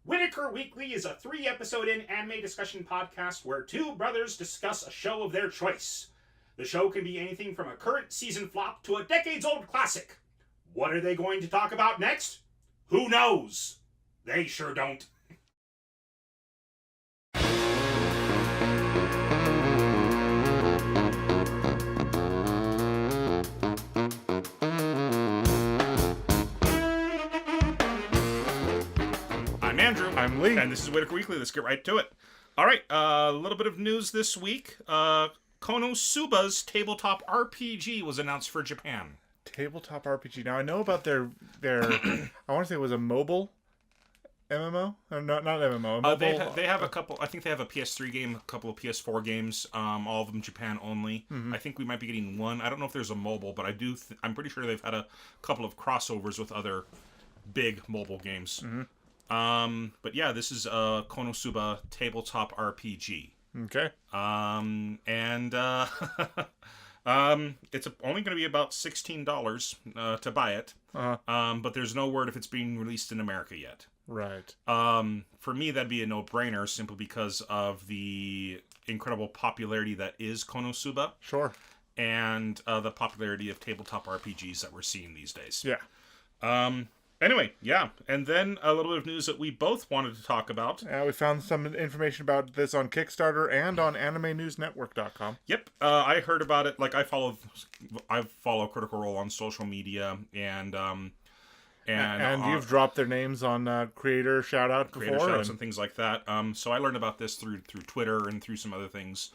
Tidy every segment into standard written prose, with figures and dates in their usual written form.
Whittaker Weekly is a 3-episode anime discussion podcast where two brothers discuss a show of their choice. The show can be anything from a current season flop to a decades-old classic. What are they going to talk about next? Who knows? They sure don't. I'm Andrew. I'm Lee. And this is Whittaker Weekly. Let's get right to it. All right, a little bit of news this week. Konosuba's tabletop RPG was announced for Japan. Tabletop RPG. Now I know about their I want to say it was a mobile MMO. Not MMO. Mobile, they have a couple. I think they have a PS3 game, a couple of PS4 games. All of them Japan only. Mm-hmm. I think we might be getting one. I don't know if there's a mobile, but I'm pretty sure they've had a couple of crossovers with other big mobile games. Mm-hmm. But yeah, this is a Konosuba tabletop RPG. Okay. It's only going to be about $16 to buy it. Uh-huh. But there's no word if it's being released in America yet. Right. For me, that'd be a no-brainer simply because of the incredible popularity that is Konosuba. Sure. And the popularity of tabletop RPGs that we're seeing these days. Yeah. Anyway, yeah. And then a little bit of news that we both wanted to talk about. We found some information about this on Kickstarter and on AnimeNewsNetwork.com. Yep. I heard about it. Like, I follow Critical Role on social media, and you've dropped their names on creator shout-out before. And things like that. So I learned about this through Twitter and through some other things.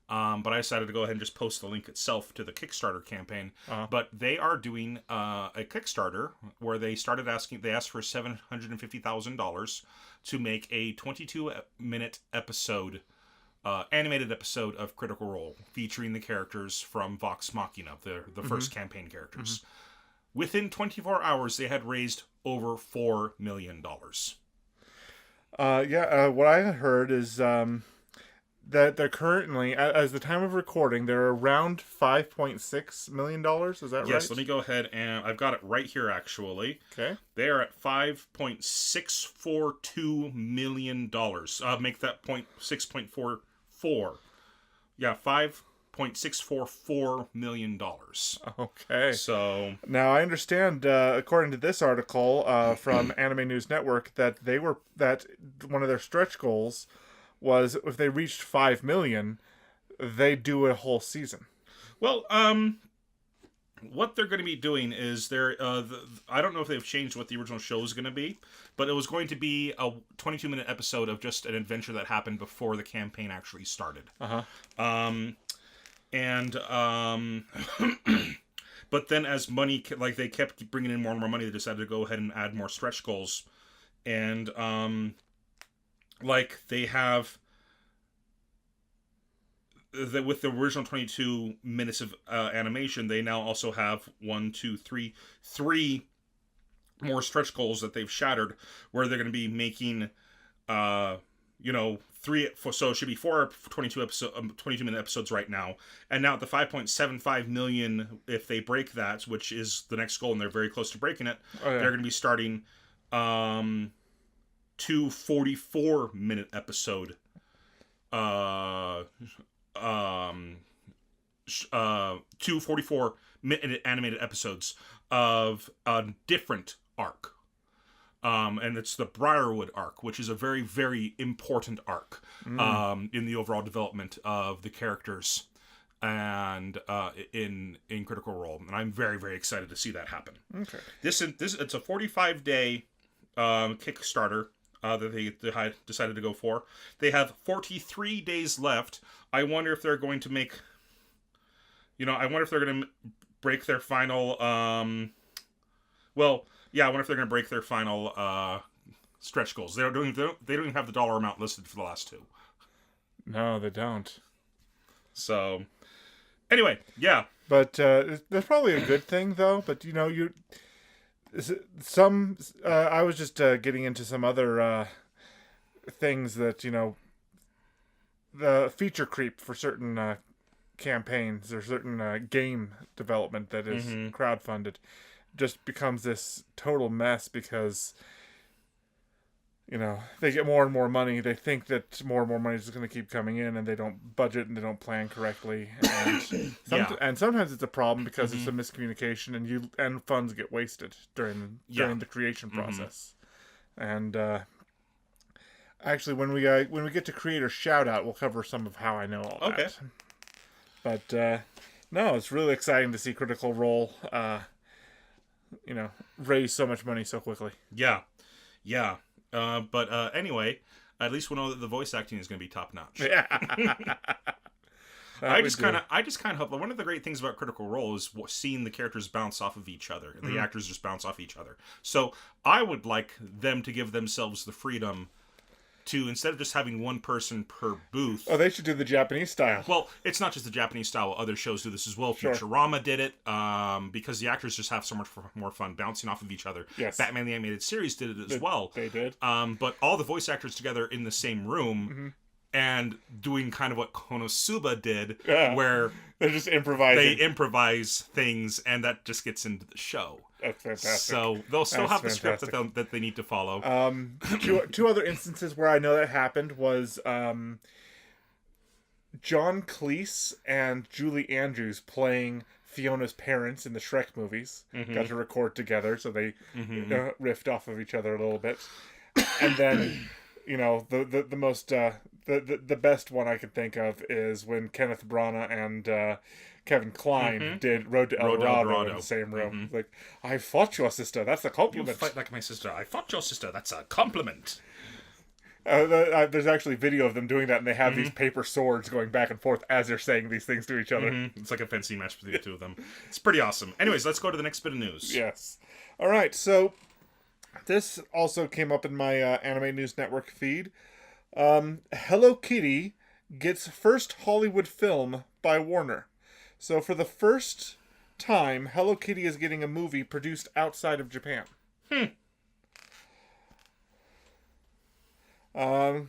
But I decided to go ahead and just post the link itself to the Kickstarter campaign. Uh-huh. But they are doing a Kickstarter where they asked for $750,000 to make a 22-minute episode, animated episode of Critical Role, featuring the characters from Vox Machina, the first campaign characters. Mm-hmm. Within 24 hours, they had raised over $4 million. What I heard is that they're currently, as the time of recording, they're around $5.6 million. Is that right? Yes, let me go ahead and I've got it right here, actually. Okay. They are at $5.642 million. Make that 6.44. Yeah, $5.644 million. Okay. So now I understand, according to this article from Anime News Network, that one of their stretch goals was if they reached 5 million, they'd do a whole season. Well, what they're going to be doing is I don't know if they've changed what the original show is going to be, but it was going to be a 22-minute episode of just an adventure that happened before the campaign actually started. Uh-huh. But then as money, like, they kept bringing in more and more money, they decided to go ahead and add more stretch goals. And, like, they have, with the original 22 minutes of animation, they now also have three more stretch goals that they've shattered, where they're going to be making, so it should be 4 22-minute episodes right now. And now at the 5.75 million, if they break that, which is the next goal, and they're very close to breaking it, they're going to be starting, 2 44-minute episode, 2 44-minute animated episodes of a different arc. And it's the Briarwood arc, which is a very, very important arc in the overall development of the characters and in Critical Role. And I'm very, very excited to see that happen. Okay. It's a 45-day Kickstarter that they decided to go for. They have 43 days left. I wonder if they're going to make... I wonder if they're going to break their final... I wonder if they're going to break their final stretch goals. They don't even have the dollar amount listed for the last two. No, they don't. So, anyway, yeah. But that's probably a good thing, though. But, I was just getting into some other things that, the feature creep for certain campaigns or certain game development that is crowdfunded just becomes this total mess because, they get more and more money. They think that more and more money is going to keep coming in, and they don't budget and they don't plan correctly. And and sometimes it's a problem because it's a miscommunication, and funds get wasted during the creation process. And actually, when we get to creator shout out, we'll cover some of how I know all that. But no, it's really exciting to see Critical Role, raise so much money so quickly. Yeah. But anyway, at least we'll know that the voice acting is going to be top notch. Yeah. I just kind of hope. One of the great things about Critical Role is seeing the characters bounce off of each other. The actors just bounce off each other. So I would like them to give themselves the freedom to, instead of just having one person per booth. Oh, they should do the Japanese style. Well, it's not just the Japanese style. Other shows do this as well. Sure. Futurama did it because the actors just have so much more fun bouncing off of each other. Yes. Batman the Animated Series did it as well. They did. But all the voice actors together in the same room and doing kind of what Konosuba did, where they're just improvising. They improvise things, and that just gets into the show. That's fantastic. So they'll still have the script that they need to follow. Two other instances where I know that happened was John Cleese and Julie Andrews playing Fiona's parents in the Shrek movies. Got to record together, so they riffed off of each other a little bit. And then, the most the best one I could think of is when Kenneth Branagh and Kevin Kline did Road to El Dorado in the same room. Like, I fought your sister. That's a compliment. You fight like my sister. I fought your sister. That's a compliment. There's actually video of them doing that, and they have these paper swords going back and forth as they're saying these things to each other. It's like a fencing match between the two of them. It's pretty awesome. Anyways, let's go to the next bit of news. Yes. All right, so this also came up in my Anime News Network feed. Hello Kitty gets first Hollywood film by Warner. So for the first time, Hello Kitty is getting a movie produced outside of Japan.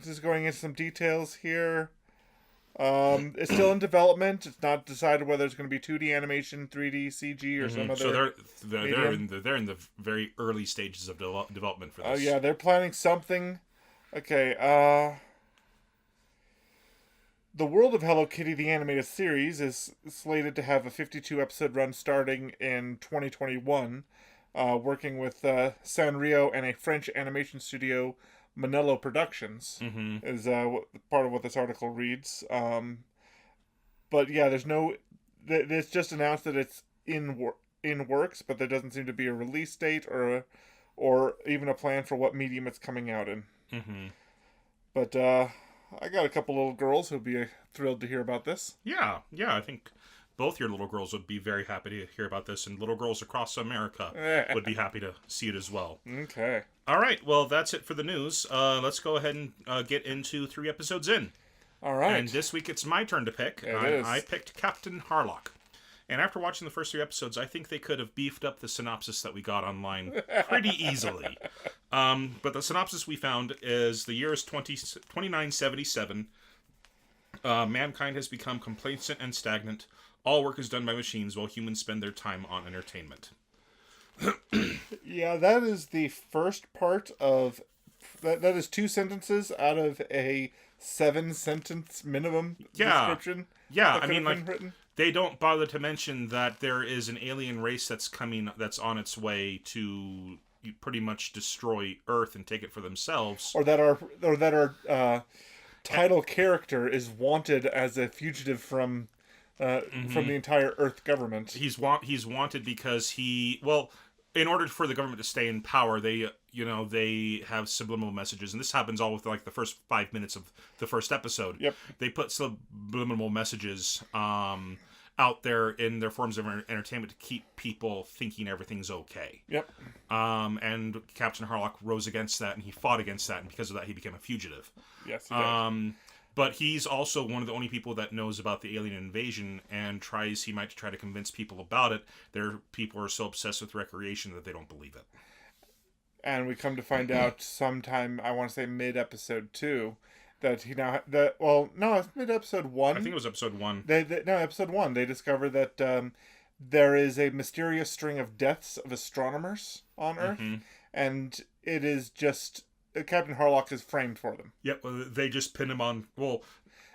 Just going into some details here. It's still in development. It's not decided whether it's going to be 2D animation, 3D, CG, or some other. So they're in the very early stages of development for this. Oh yeah, they're planning something. Okay. The World of Hello Kitty, the animated series, is slated to have a 52-episode run starting in 2021, working with Sanrio and a French animation studio, Manello Productions, is part of what this article reads. But yeah, it's just announced that it's in works, but there doesn't seem to be a release date or even a plan for what medium it's coming out in. But I got a couple little girls who'd be thrilled to hear about this. Yeah, I think both your little girls would be very happy to hear about this, and little girls across America would be happy to see it as well. Okay. All right, well, that's it for the news. Let's go ahead and get into 3 episodes in. All right. And this week it's my turn to pick. I picked Captain Harlock. And after watching the first 3 episodes, I think they could have beefed up the synopsis that we got online pretty easily. But the synopsis we found is the year is 2977. Mankind has become complacent and stagnant. All work is done by machines while humans spend their time on entertainment. Yeah, that is the first part of... That is 2 sentences out of a 7-sentence minimum description. Yeah, I mean, like... Written. They don't bother to mention that there is an alien race that's on its way to pretty much destroy Earth and take it for themselves. Or that our title character is wanted as a fugitive from the entire Earth government. He's wanted because in order for the government to stay in power, they have subliminal messages, and this happens all with like the first 5 minutes of the first episode. Yep. They put subliminal messages out there in their forms of entertainment to keep people thinking everything's okay. Yep. And Captain Harlock rose against that, and he fought against that, and because of that, he became a fugitive. Yes, he did. But he's also one of the only people that knows about the alien invasion and he might try to convince people about it. People are so obsessed with recreation that they don't believe it. And we come to find out sometime, I want to say mid-episode 2, that it's mid-episode 1. I think it was episode 1. Episode 1. They discover that there is a mysterious string of deaths of astronomers on Earth, and it is just Captain Harlock is framed for them. Yep, they just pin him on. Well,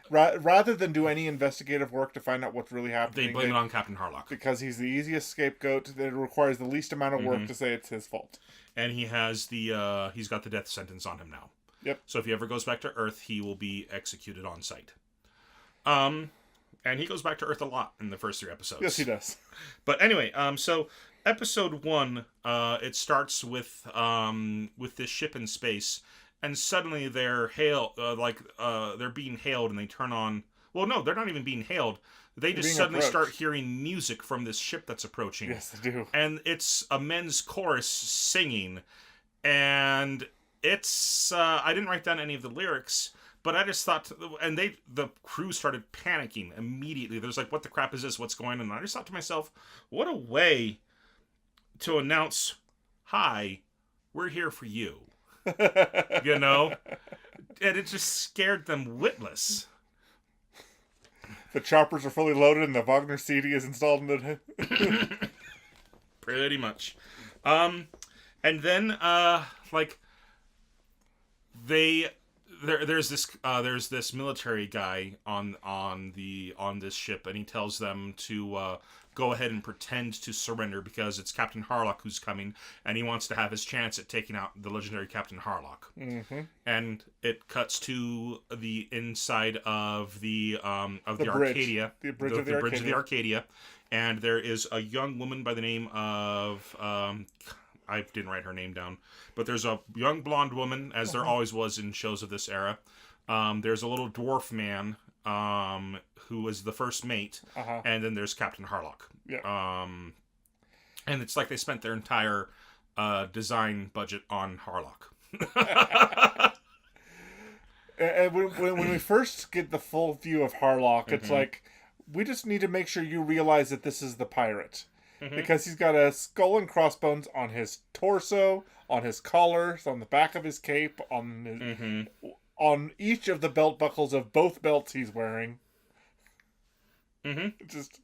Rather than do any investigative work to find out what's really they happening, blame it on Captain Harlock. because he's the easiest scapegoat. That requires the least amount of work to say it's his fault. And he's got the death sentence on him now. Yep. So if he ever goes back to Earth, he will be executed on sight. And he goes back to Earth a lot in the first 3 episodes. Yes, he does. But anyway, so episode 1, it starts with this ship in space, and suddenly they're they're being hailed, and they turn on. Well, no, they're not even being hailed. They just suddenly start hearing music from this ship that's approaching. Yes, they do. And it's a men's chorus singing, and it's I didn't write down any of the lyrics. But I just thought, and the crew started panicking immediately. There's like, what the crap is this? What's going on? And I just thought to myself, what a way to announce, hi, we're here for you. You know? And it just scared them witless. The choppers are fully loaded and the Wagner CD is installed in the... Pretty much. And then, there's this military guy on this ship, and he tells them to go ahead and pretend to surrender because it's Captain Harlock who's coming, and he wants to have his chance at taking out the legendary Captain Harlock. Mm-hmm. And it cuts to the inside of the bridge. Arcadia, The bridge of the Arcadia, and there is a young woman by the name of I didn't write her name down, but there's a young blonde woman, as there always was in shows of this era. There's a little dwarf man who was the first mate, and then there's Captain Harlock. Yeah. And it's like they spent their entire design budget on Harlock. And when we first get the full view of Harlock, it's like, we just need to make sure you realize that this is the pirate. Because he's got a skull and crossbones on his torso, on his collar, on the back of his cape, on each of the belt buckles of both belts he's wearing. Just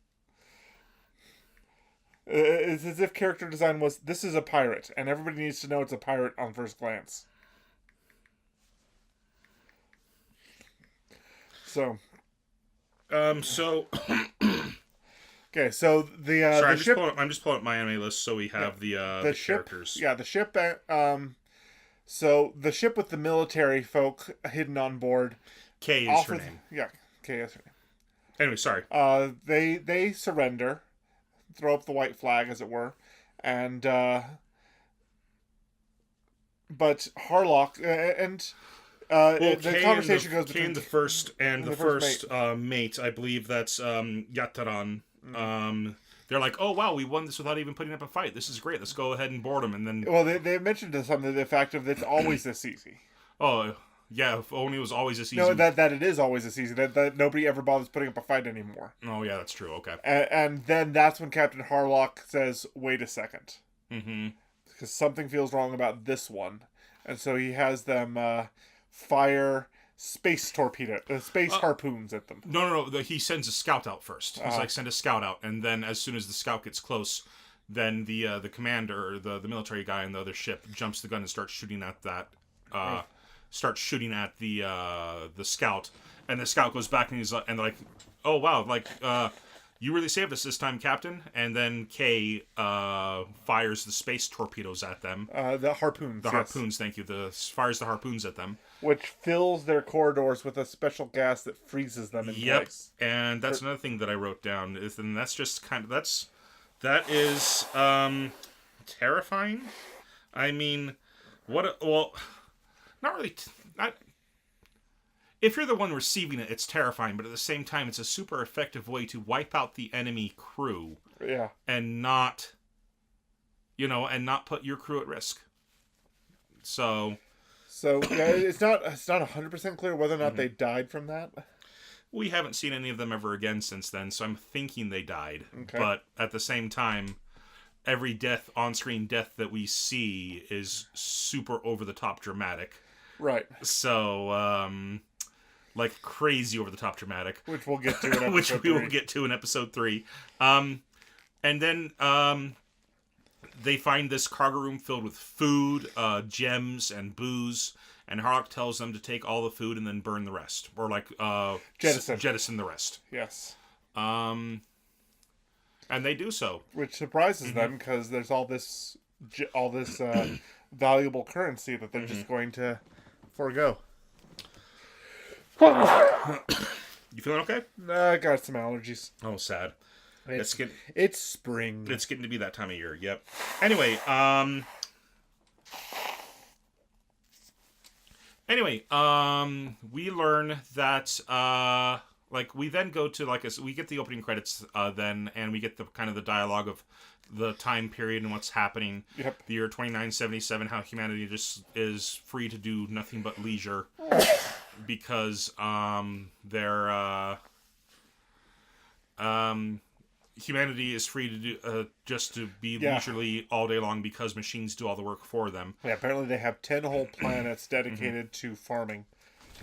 it's as if character design was, this is a pirate, and everybody needs to know it's a pirate on first glance. So, okay, so the sorry, the ship. I'm just pulling up my anime list so we have the ship, characters. Yeah, the ship. So the ship with the military folk hidden on board. K is her name. Yeah, K is her name. Anyway, sorry. They surrender, throw up the white flag, as it were, and but Harlock the conversation goes between the first and the first mate. I believe that's Yataran. They're like, oh wow, we won this without even putting up a fight. This is great. Let's go ahead and board them. And then they mentioned something, the fact of it's always this easy. Oh yeah, if only it was always this easy. No, that it is always this easy. That nobody ever bothers putting up a fight anymore. Oh yeah, that's true. Okay. And then that's when Captain Harlock says, "Wait a second," because something feels wrong about this one, and so he has them fire space harpoons at them. No. He sends a scout out first. He's like, send a scout out, and then as soon as the scout gets close, then the commander, the military guy in the other ship, jumps the gun and starts shooting at that. Starts shooting at the scout, and the scout goes back and he's like, and they're like, oh wow, like you really saved us this time, Captain. And then K fires the space torpedoes at them. The harpoons. Harpoons. Thank you. Fires the harpoons at them, which fills their corridors with a special gas that freezes them in place. And that's another thing that I wrote down. And that's just that is terrifying. I mean, not really. If you're the one receiving it, it's terrifying. But at the same time, it's a super effective way to wipe out the enemy crew. Yeah. And not put your crew at risk. So yeah, it's not 100% clear whether or not they died from that. We haven't seen any of them ever again since then, so I'm thinking they died. Okay. But at the same time, every on-screen death that we see is super over-the-top dramatic. Right. So, like crazy over-the-top dramatic. Which we'll get to in episode 3. Will get to in episode 3. And then they find this cargo room filled with food, gems, and booze. And Harlock tells them to take all the food and then burn the rest, or like jettison the rest. Yes. And they do so, which surprises them because there's all this valuable currency that they're just going to forego. You feeling okay? I got some allergies. Oh, sad. It's spring. It's getting to be that time of year. Yep. Anyway, we learn that we then go to we get the opening credits then, and we get the kind of the dialogue of the time period and what's happening. Yep. The year 2977, how humanity just is free to do nothing but leisure because humanity is free to do just to be leisurely all day long because machines do all the work for them. Yeah, apparently they have 10 whole planets dedicated to farming.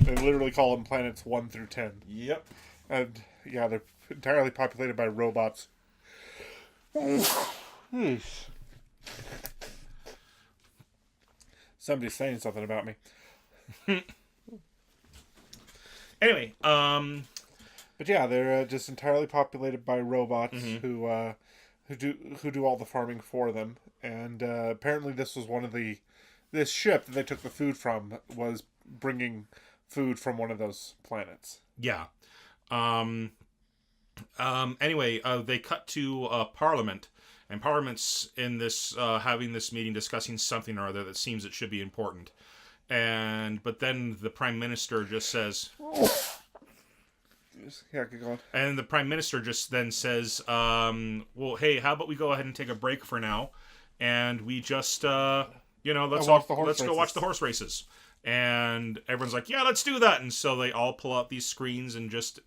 They literally call them planets 1 through 10. Yep. And yeah, they're entirely populated by robots. Somebody's saying something about me. Anyway, but yeah, they're just entirely populated by robots who do all the farming for them. And apparently, this was this ship that they took the food from was bringing food from one of those planets. Yeah. Anyway, they cut to Parliament, and Parliament's in this having this meeting discussing something or other that seems it should be important. But then the Prime Minister just says. Yeah, keep going. And the Prime Minister just then says, well, hey, how about we go ahead and take a break for now, and we just, let's go watch the horse races. And everyone's like, yeah, let's do that. And so they all pull out these screens and just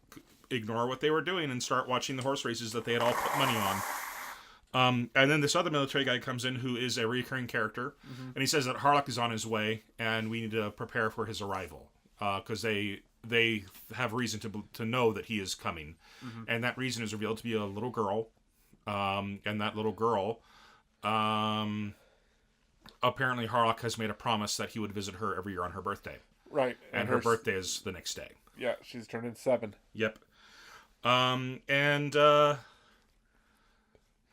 ignore what they were doing and start watching the horse races that they had all put money on. And then this other military guy comes in who is a recurring character, and he says that Harlock is on his way, and we need to prepare for his arrival, because they have reason to know that he is coming. And that reason is revealed to be a little girl. And that little girl, apparently Harlock has made a promise that he would visit her every year on her birthday. Right. And her birthday is the next day. Yeah, she's turning 7. Yep.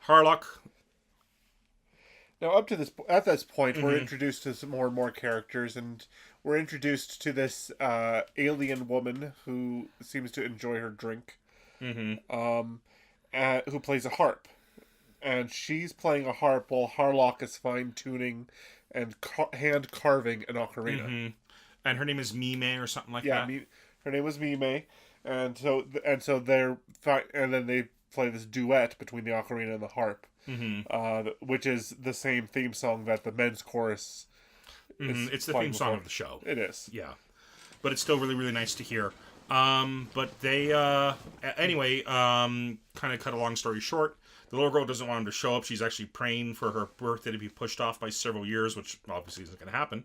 Harlock. Now, at this point, we're introduced to some more and more characters, and we're introduced to this alien woman who seems to enjoy her drink, who plays a harp. And she's playing a harp while Harlock is fine-tuning and hand carving an ocarina. And her name is Mime or something like that. Yeah, her name was Mime, and so and then they play this duet between the ocarina and the harp, which is the same theme song that the men's chorus. It's the theme song of the show. It is. Yeah, but it's still really, really nice to hear. But they anyway, kind of cut a long story short. The little girl doesn't want him to show up. She's actually praying for her birthday to be pushed off by several years, which obviously isn't going to happen.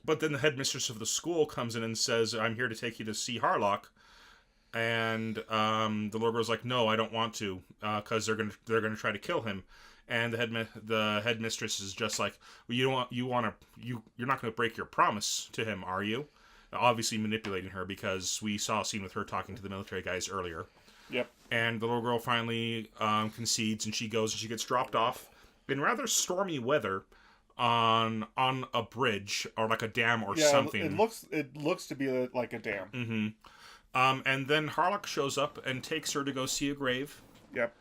But then the headmistress of the school comes in and says, I'm here to take you to see Harlock. And the little girl's like, no, I don't want to, because they're gonna try to kill him. And the headmistress is just like, well, you're not going to break your promise to him, are you? Obviously manipulating her, because we saw a scene with her talking to the military guys earlier. Yep. And the little girl finally concedes, and she goes and she gets dropped off in rather stormy weather on a bridge or like a dam or something. It looks to be like a dam. And then Harlock shows up and takes her to go see a grave. Yep.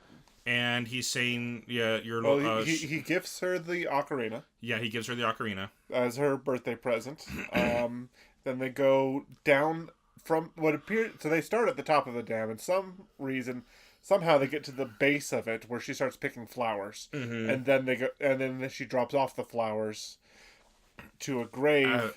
And he's saying, yeah, you're... he gifts her the ocarina. Yeah, he gives her the ocarina. As her birthday present. Then they go down from what appears... So they start at the top of the dam, and somehow they get to the base of it, where she starts picking flowers. And then she drops off the flowers to a grave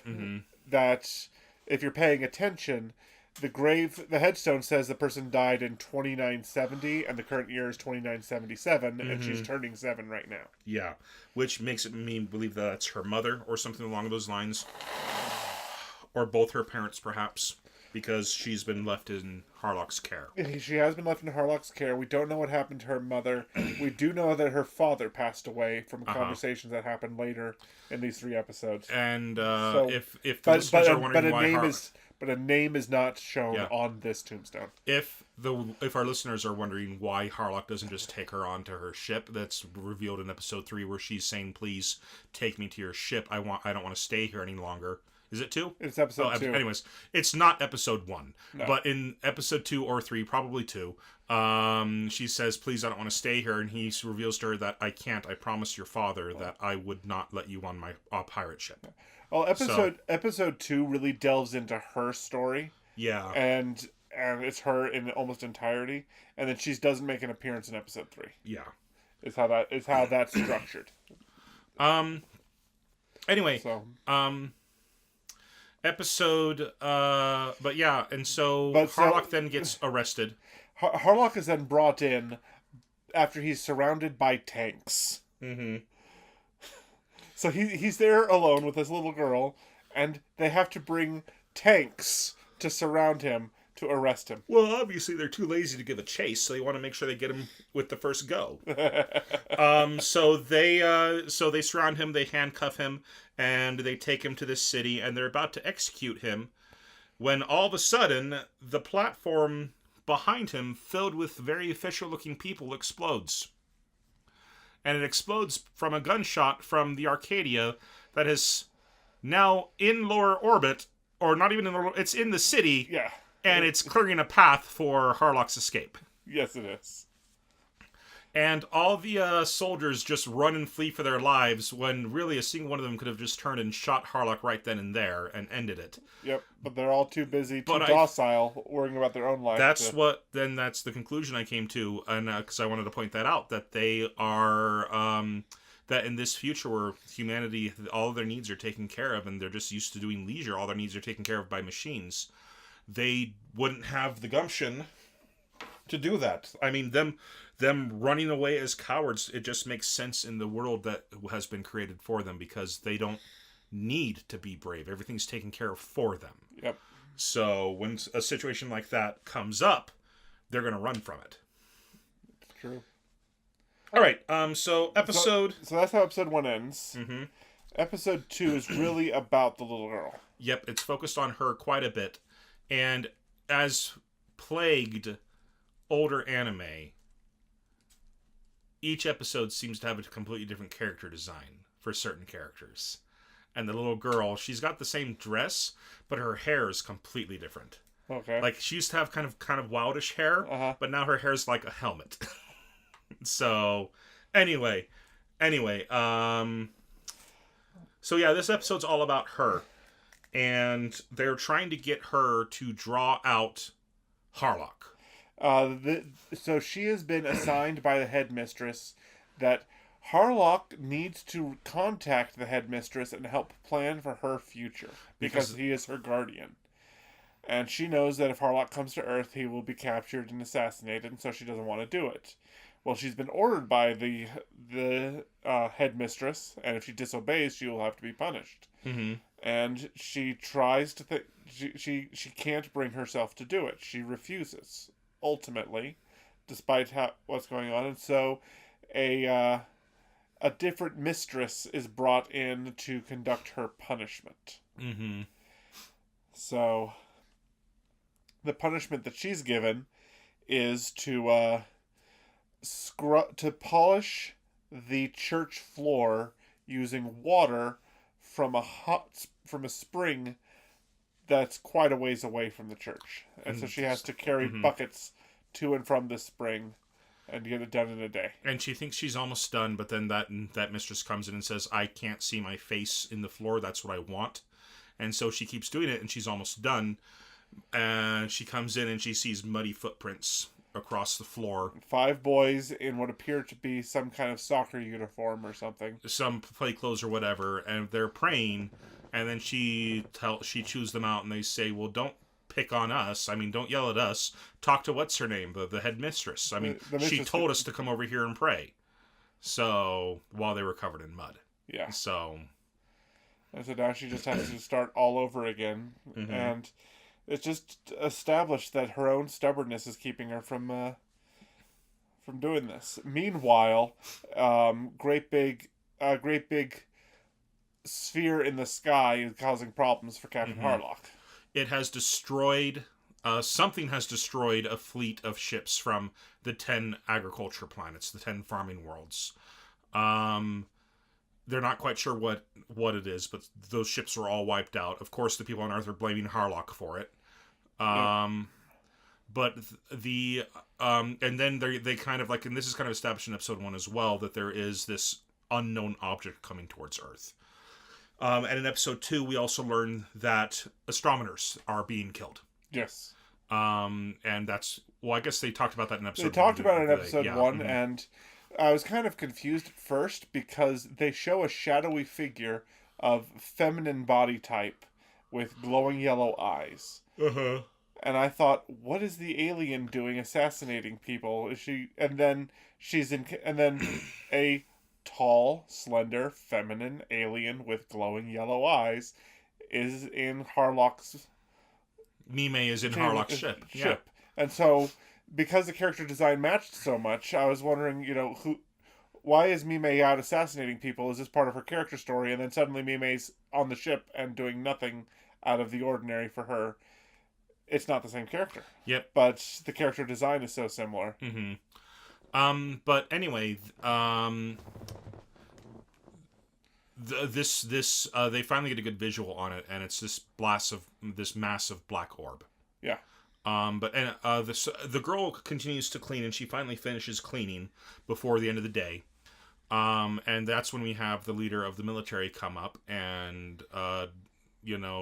that, if you're paying attention... The headstone says the person died in 2970, and the current year is 2977, and she's turning 7 right now. Yeah, which makes me believe that it's her mother, or something along those lines. Or both her parents, perhaps. because she's been left in Harlock's care. She has been left in Harlock's care. We don't know what happened to her mother. We do know that her father passed away from conversations that happened later in these 3 episodes. And if the listeners are wondering why a name is not shown on this tombstone. If our listeners are wondering why Harlock doesn't just take her onto her ship, that's revealed in episode 3, where she's saying, "Please take me to your ship. I don't want to stay here any longer." Is it 2? It's episode 2. Anyways, it's not episode 1. No. But in episode 2 or 3, probably 2, she says, "Please, I don't want to stay here." And he reveals to her that, "I can't. I promised your father that I would not let you on my pirate ship." Well, episode 2 really delves into her story. Yeah. And it's her in almost entirety. And then she doesn't make an appearance in episode 3. Yeah. Is how that's structured. Anyway. So. Episode, but yeah, and so Harlock then gets arrested. Harlock is then brought in after he's surrounded by tanks. Mm-hmm. So he's there alone with this little girl, and they have to bring tanks to surround him to arrest him. Well, obviously they're too lazy to give a chase, so they want to make sure they get him with the first go. So they surround him, they handcuff him, and they take him to this city, and they're about to execute him, when all of a sudden the platform behind him, filled with very official-looking people, explodes. And it explodes from a gunshot from the Arcadia that is now in lower orbit, or not even in lower, it's in the city. Yeah. And it's clearing a path for Harlock's escape. Yes, it is. And all the soldiers just run and flee for their lives, when really a single one of them could have just turned and shot Harlock right then and there and ended it. Yep, but they're all too busy, docile, worrying about their own life. That's the conclusion I came to, and because I wanted to point that out, that they are, that in this future where humanity, all of their needs are taken care of, and they're just used to doing leisure, all their needs are taken care of by machines, they wouldn't have the gumption to do that. I mean, them running away as cowards, it just makes sense in the world that has been created for them, because they don't need to be brave. Everything's taken care of for them. Yep. So when a situation like that comes up, they're going to run from it. It's true. All right. So episode. So that's how episode 1 ends. Mm-hmm. Episode 2 is really about the little girl. Yep. It's focused on her quite a bit, and as plagued older anime, each episode seems to have a completely different character design for certain characters. And the little girl, she's got the same dress, but her hair is completely different. Okay. Like, she used to have kind of wildish hair, but now her hair's like a helmet. So, anyway. So yeah, this episode's all about her. And they're trying to get her to draw out Harlock. So she has been assigned by the headmistress that Harlock needs to contact the headmistress and help plan for her future, because he is her guardian. And she knows that if Harlock comes to Earth, he will be captured and assassinated, and so she doesn't want to do it. Well, she's been ordered by the headmistress, and if she disobeys, she will have to be punished. Mm-hmm. And she tries to think she can't bring herself to do it. She refuses, ultimately, despite what's going on. And so a different mistress is brought in to conduct her punishment. Mm-hmm. So the punishment that she's given is to polish the church floor using water from a spring that's quite a ways away from the church. And so she has to carry buckets to and from this spring and get it done in a day. And she thinks she's almost done, but then that mistress comes in and says, "I can't see my face in the floor. That's what I want." And so she keeps doing it, and she's almost done. And she comes in and she sees muddy footprints across the floor. 5 boys in what appear to be some kind of soccer uniform or something. Some play clothes or whatever, and they're praying. And then she chews them out, and they say, "Well, don't pick on us. I mean, don't yell at us. Talk to what's her name, the headmistress. I mean, she told us to come over here and pray." So while they were covered in mud. Yeah. So. And so now she just has to start all over again. Mm-hmm. And It's just established that her own stubbornness is keeping her from doing this. Meanwhile, great big sphere in the sky is causing problems for Captain Harlock. It has destroyed. Something has destroyed a fleet of ships from the 10 agriculture planets, the 10 farming worlds. They're not quite sure what it is, but those ships are all wiped out. Of course, the people on Earth are blaming Harlock for it. But and then they kind of like, and this is kind of established in episode 1 as well, that there is this unknown object coming towards Earth. And in episode 2, we also learn that astronomers are being killed. Yes. And that's, well, I guess they talked about that in episode 1. They talked about it in episode 1, and I was kind of confused at first because they show a shadowy figure of feminine body type with glowing yellow eyes. Uh-huh. And I thought, what is the alien doing assassinating people? Is she? And then a tall, slender, feminine alien with glowing yellow eyes is in Harlock's. Mime is in Harlock's ship. Yeah. And so, because the character design matched so much, I was wondering, why is Mime out assassinating people? Is this part of her character story? And then suddenly Mime's on the ship and doing nothing out of the ordinary for her. It's not the same character. Yep. But the character design is so similar. Mm-hmm. But anyway, they finally get a good visual on it, and it's this massive black orb. Yeah. The girl continues to clean, and she finally finishes cleaning before the end of the day. And that's when we have the leader of the military come up and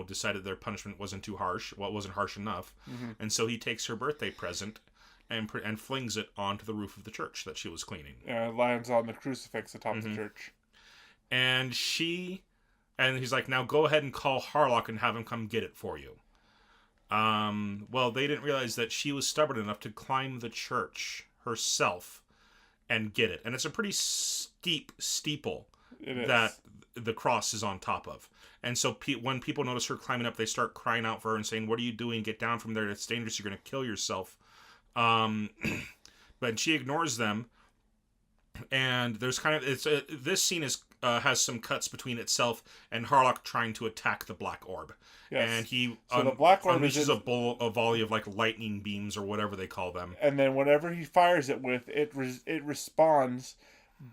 decided their punishment wasn't too harsh. Well, it wasn't harsh enough, and so he takes her birthday present and flings it onto the roof of the church that she was cleaning. Yeah, it lands on the crucifix atop the church. And he's like, now go ahead and call Harlock and have him come get it for you. Well, they didn't realize that she was stubborn enough to climb the church herself and get it. And it's a pretty steep steeple that the cross is on top of. And so when people notice her climbing up, they start crying out for her and saying, what are you doing? Get down from there. It's dangerous. You're going to kill yourself. But she ignores them. And there's kind of this scene has some cuts between itself and Harlock trying to attack the black orb. Yes. And he the black orb unleashes a volley of like lightning beams or whatever they call them. And then whatever he fires it with, it responds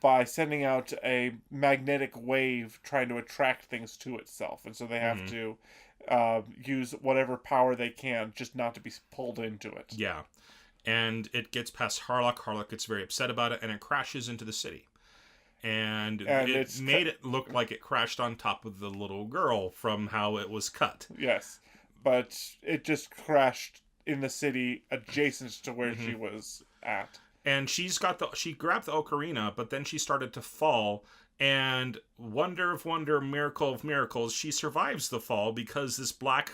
by sending out a magnetic wave trying to attract things to itself. And so they have to use whatever power they can just not to be pulled into it. Yeah. And it gets past Harlock. Harlock gets very upset about it, and it crashes into the city. And it made it look like it crashed on top of the little girl from how it was cut. Yes. But it just crashed in the city adjacent to where she was at. And she grabbed the ocarina, but then she started to fall. And wonder of wonder, miracle of miracles, she survives the fall because this black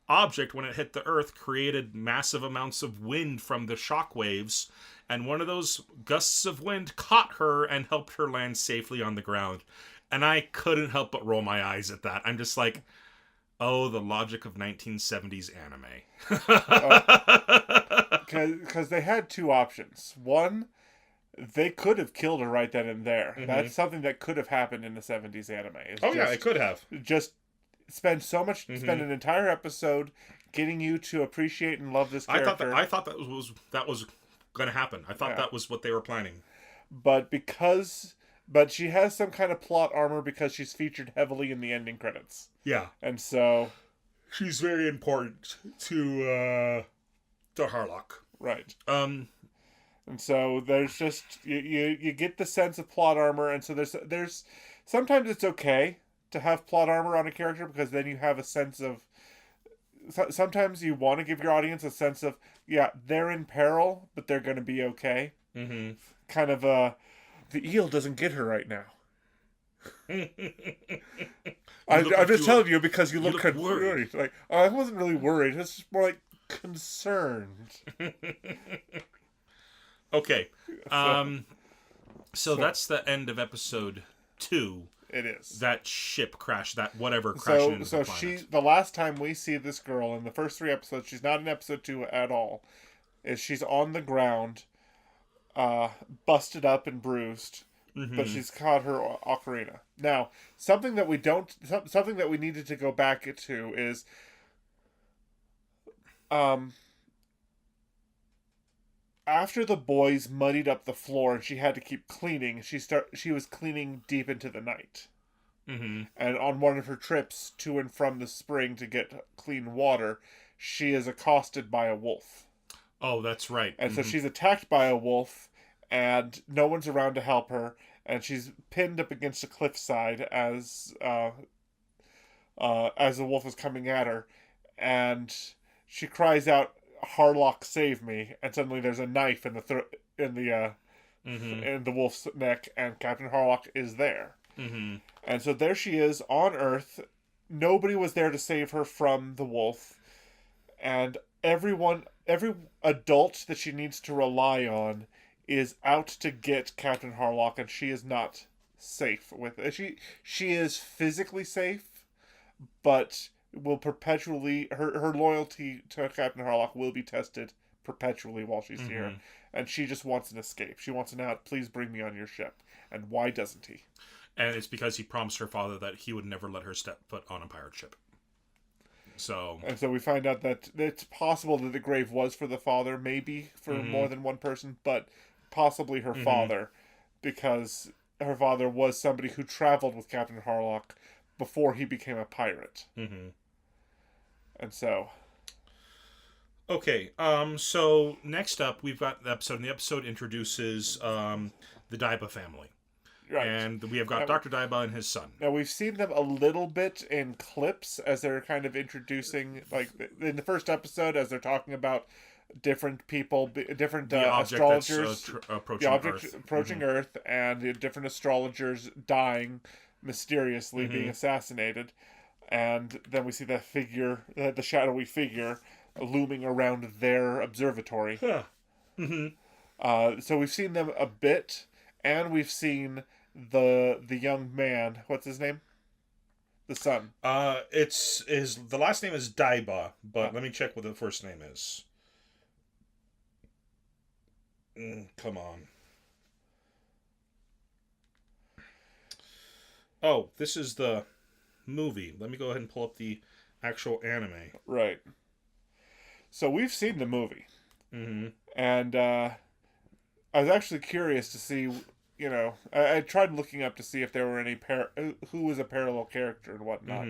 object, when it hit the earth, created massive amounts of wind from the shock waves, and one of those gusts of wind caught her and helped her land safely on the ground. And I couldn't help but roll my eyes at that. I'm just like, oh, the logic of 1970s anime. Because they had two options. One, they could have killed her right then and there. That's something that could have happened in the 70s anime. Yeah, it could have. Just spend an entire episode getting you to appreciate and love this character. I thought that was going to happen. I thought that was what they were planning. But she has some kind of plot armor because she's featured heavily in the ending credits. Yeah. And so she's very important to Harlock. Right. And so there's just you get the sense of plot armor, and so there's sometimes it's okay to have plot armor on a character because then you have a sense of. Sometimes you want to give your audience a sense of, yeah, they're in peril, but they're going to be okay. Mm-hmm. Kind of the eel doesn't get her right now. I'm just telling you because you look worried. Like, I wasn't really worried. It's just more like concerned. Okay. So that's the end of episode 2. It is. That ship crash, that whatever crashing into the planet. The last time we see this girl in the first 3 episodes, she's not in episode 2 at all, is she's on the ground, busted up and bruised, but she's caught her ocarina. Now, something that we needed to go back to is, after the boys muddied up the floor and she had to keep cleaning, she was cleaning deep into the night. Mm-hmm. And on one of her trips to and from the spring to get clean water, she is accosted by a wolf. Oh, that's right. And so she's attacked by a wolf, and no one's around to help her, and she's pinned up against a cliffside as the wolf is coming at her, and she cries out, "Harlock, save me!" And suddenly there's a knife in the wolf's neck, and Captain Harlock is there. Mm-hmm. And so there she is on Earth. Nobody was there to save her from the wolf, and every adult that she needs to rely on is out to get Captain Harlock, and she is not safe with it. She is physically safe, but will perpetually her loyalty to Captain Harlock will be tested perpetually while she's here, and she just wants an escape. She wants an out. Please bring me on your ship. And why doesn't he? And it's because he promised her father that he would never let her step foot on a pirate ship. So we find out that it's possible that the grave was for the father, maybe for more than one person, but possibly her father, because her father was somebody who traveled with Captain Harlock before he became a pirate. Mm-hmm. And so... Okay, so next up, we've got the episode, and the episode introduces the Daiba family. Right. And we have got Dr. Daiba and his son. Now, we've seen them a little bit in clips as they're kind of introducing, like, in the first episode, as they're talking about different people, different astrologers, approaching Earth, and the different astrologers dying mysteriously, being assassinated. And then we see that figure, the shadowy figure, looming around their observatory. Huh. So we've seen them a bit, and we've seen the young man. What's his name? The son. The last name is Daiba, but let me check what the first name is. Come on. Oh, this is the movie. Let me go ahead and pull up the actual anime. Right. So we've seen the movie. Mm-hmm. And I was actually curious to see, I tried looking up to see if there were any who was a parallel character and whatnot.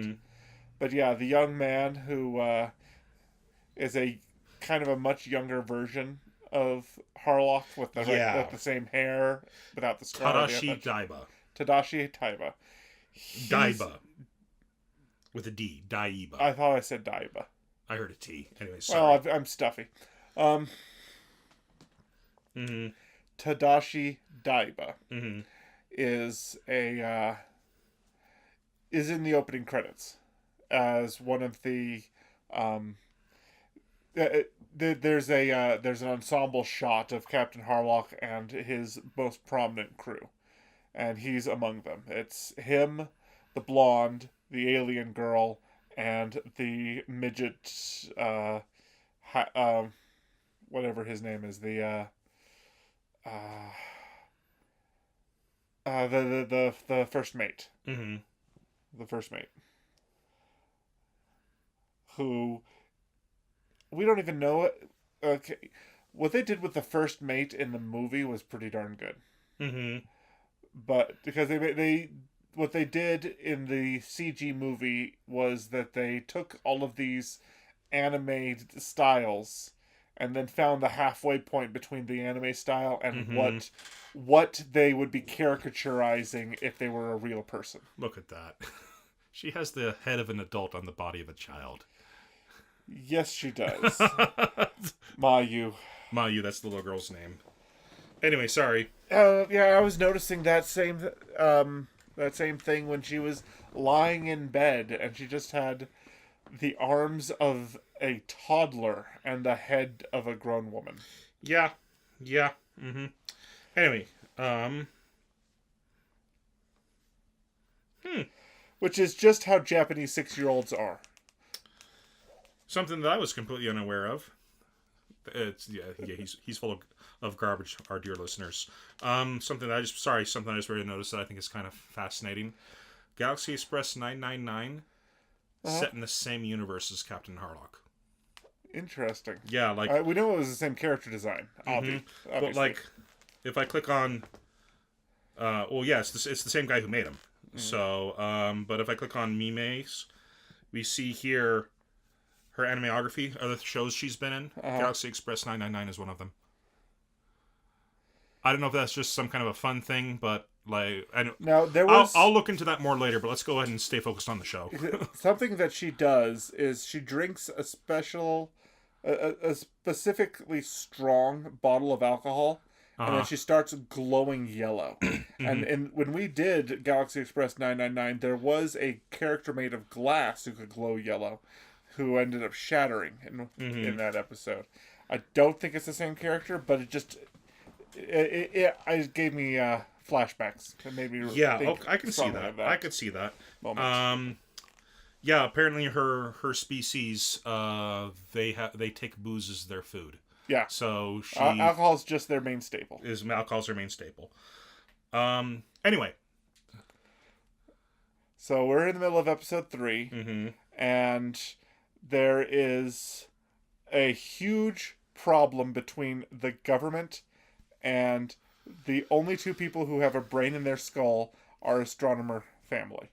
But yeah, the young man who is a kind of a much younger version of Harlock with the same hair without the scar. Tadashi Daiba. Daiba. With a D. Daiba. I thought I said Daiba. I heard a T. Anyway, sorry. Well, I'm stuffy. Tadashi Daiba is in the opening credits as one of the there's an ensemble shot of Captain Harlock and his most prominent crew, and he's among them. It's him, the blonde, the alien girl, and the midget, whatever his name is, the first mate. The first mate. Who we don't even know it. Okay, what they did with the first mate in the movie was pretty darn good. But because what they did in the CG movie was that they took all of these anime styles and then found the halfway point between the anime style and what they would be caricaturizing if they were a real person. Look at that. She has the head of an adult on the body of a child. Yes, she does. Mayu. Mayu, that's the little girl's name. Anyway, sorry. Yeah, I was noticing that same thing when she was lying in bed and she just had the arms of a toddler and the head of a grown woman. Yeah. Anyway, Which is just how Japanese 6-year-olds are. Something that I was completely unaware of. He's full of garbage, our dear listeners. Something I just really noticed that I think is kind of fascinating. Galaxy Express 999 set in the same universe as Captain Harlock. Interesting. Yeah, like we know it was the same character design. Obviously. But like, if I click on, it's the same guy who made him. So, but if I click on Mime's, we see here her animography, other shows she's been in. Galaxy Express 999 is one of them. I don't know if that's just some kind of a fun thing, but like, I'll look into that more later. But let's go ahead and stay focused on the show. Something that she does is she drinks a specifically strong bottle of alcohol. And then she starts glowing yellow. And when we did Galaxy Express 999, there was a character made of glass who could glow yellow, who ended up shattering in that episode. I don't think it's the same character, but it gave me flashbacks. It made me I can see that. I could see that. Moment. Apparently her species they take booze as their food. Yeah. So alcohol is just their main staple. Alcohol's their main staple. Anyway. So we're in the middle of episode 3, and there is a huge problem between the government and the only two people who have a brain in their skull are astronomer family.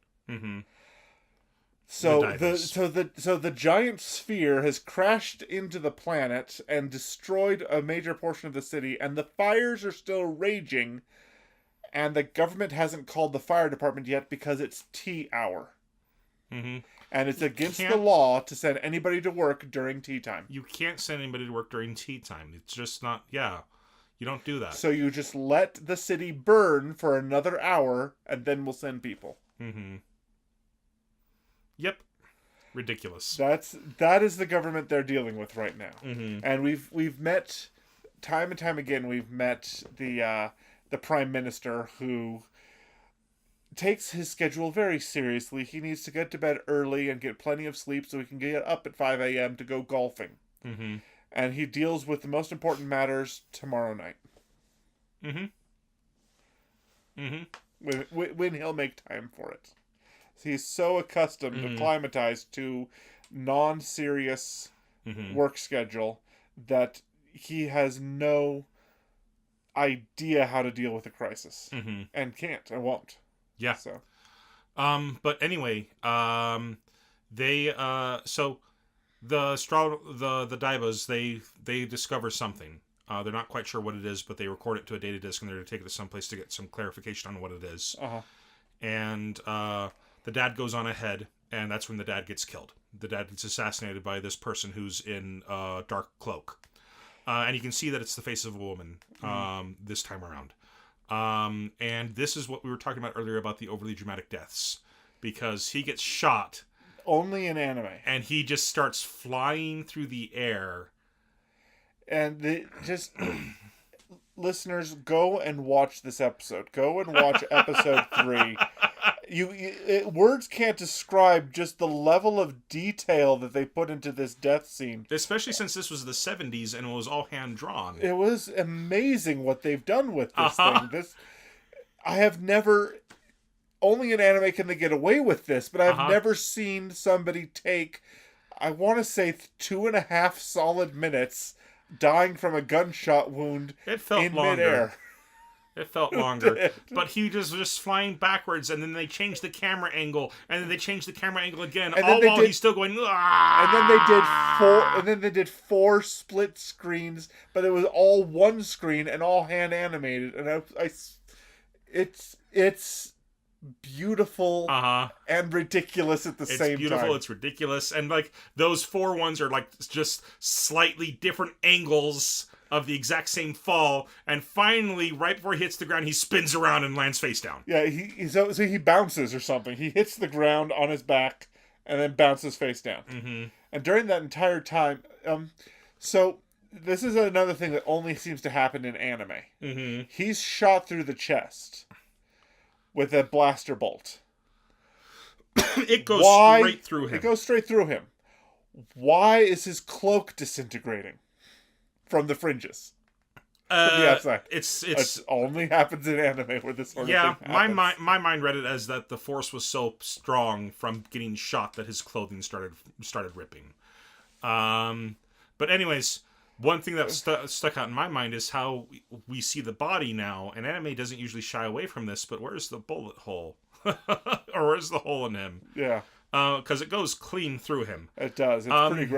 So the giant sphere has crashed into the planet and destroyed a major portion of the city, and the fires are still raging, and the government hasn't called the fire department yet because it's tea hour. And it's against the law to send anybody to work during tea time. You can't send anybody to work during tea time. It's just not, you don't do that. So you just let the city burn for another hour, and then we'll send people. Yep. Ridiculous. That is the government they're dealing with right now. And we've met time and time again. We've met the prime minister, who takes his schedule very seriously. He needs to get to bed early and get plenty of sleep so he can get up at 5 a.m. to go golfing. And he deals with the most important matters tomorrow night. When he'll make time for it. He's so accustomed, acclimatized to non-serious work schedule that he has no idea how to deal with a crisis, and can't and won't. Yeah. So, but anyway, they so the Daibas they discover something. They're not quite sure what it is, but they record it to a data disk, and they're going to take it to someplace to get some clarification on what it is. And the dad goes on ahead, and that's when the dad gets killed. The dad gets assassinated by this person who's in a dark cloak. And you can see that it's the face of a woman this time around. And this is what we were talking about earlier about the overly dramatic deaths. Because he gets shot. Only in anime. And he just starts flying through the air. And listeners, go and watch this episode. Go and watch episode 3. Words can't describe just the level of detail that they put into this death scene. Especially since this was the 70s and it was all hand-drawn. It was amazing what they've done with this thing. I have never... Only in anime can they get away with this, but I've never seen somebody take, I want to say, 2.5 solid minutes dying from a gunshot wound in midair. It felt longer. But he was just flying backwards, and then they changed the camera angle, and then they changed the camera angle again, and all while he's still going, Aah! And then they did 4 split screens, but it was all one screen and all hand animated, and it's beautiful and ridiculous at the same time. It's beautiful, it's ridiculous, and like those 4 ones are like just slightly different angles of the exact same fall, and finally, right before he hits the ground, he spins around and lands face down. Yeah, so he bounces or something. He hits the ground on his back and then bounces face down. And during that entire time, so this is another thing that only seems to happen in anime. He's shot through the chest with a blaster bolt. It goes Why? straight through him. It goes straight through him. Why is his cloak disintegrating from the fringes? From the outside. It only happens in anime where this sort of thing happens. my mind read it as that the force was so strong from getting shot that his clothing started ripping. But anyways, one thing that stuck out in my mind is how we see the body now, and anime doesn't usually shy away from this, but where's the bullet hole? Or where's the hole in him? Yeah. Because it goes clean through him. It does. It's pretty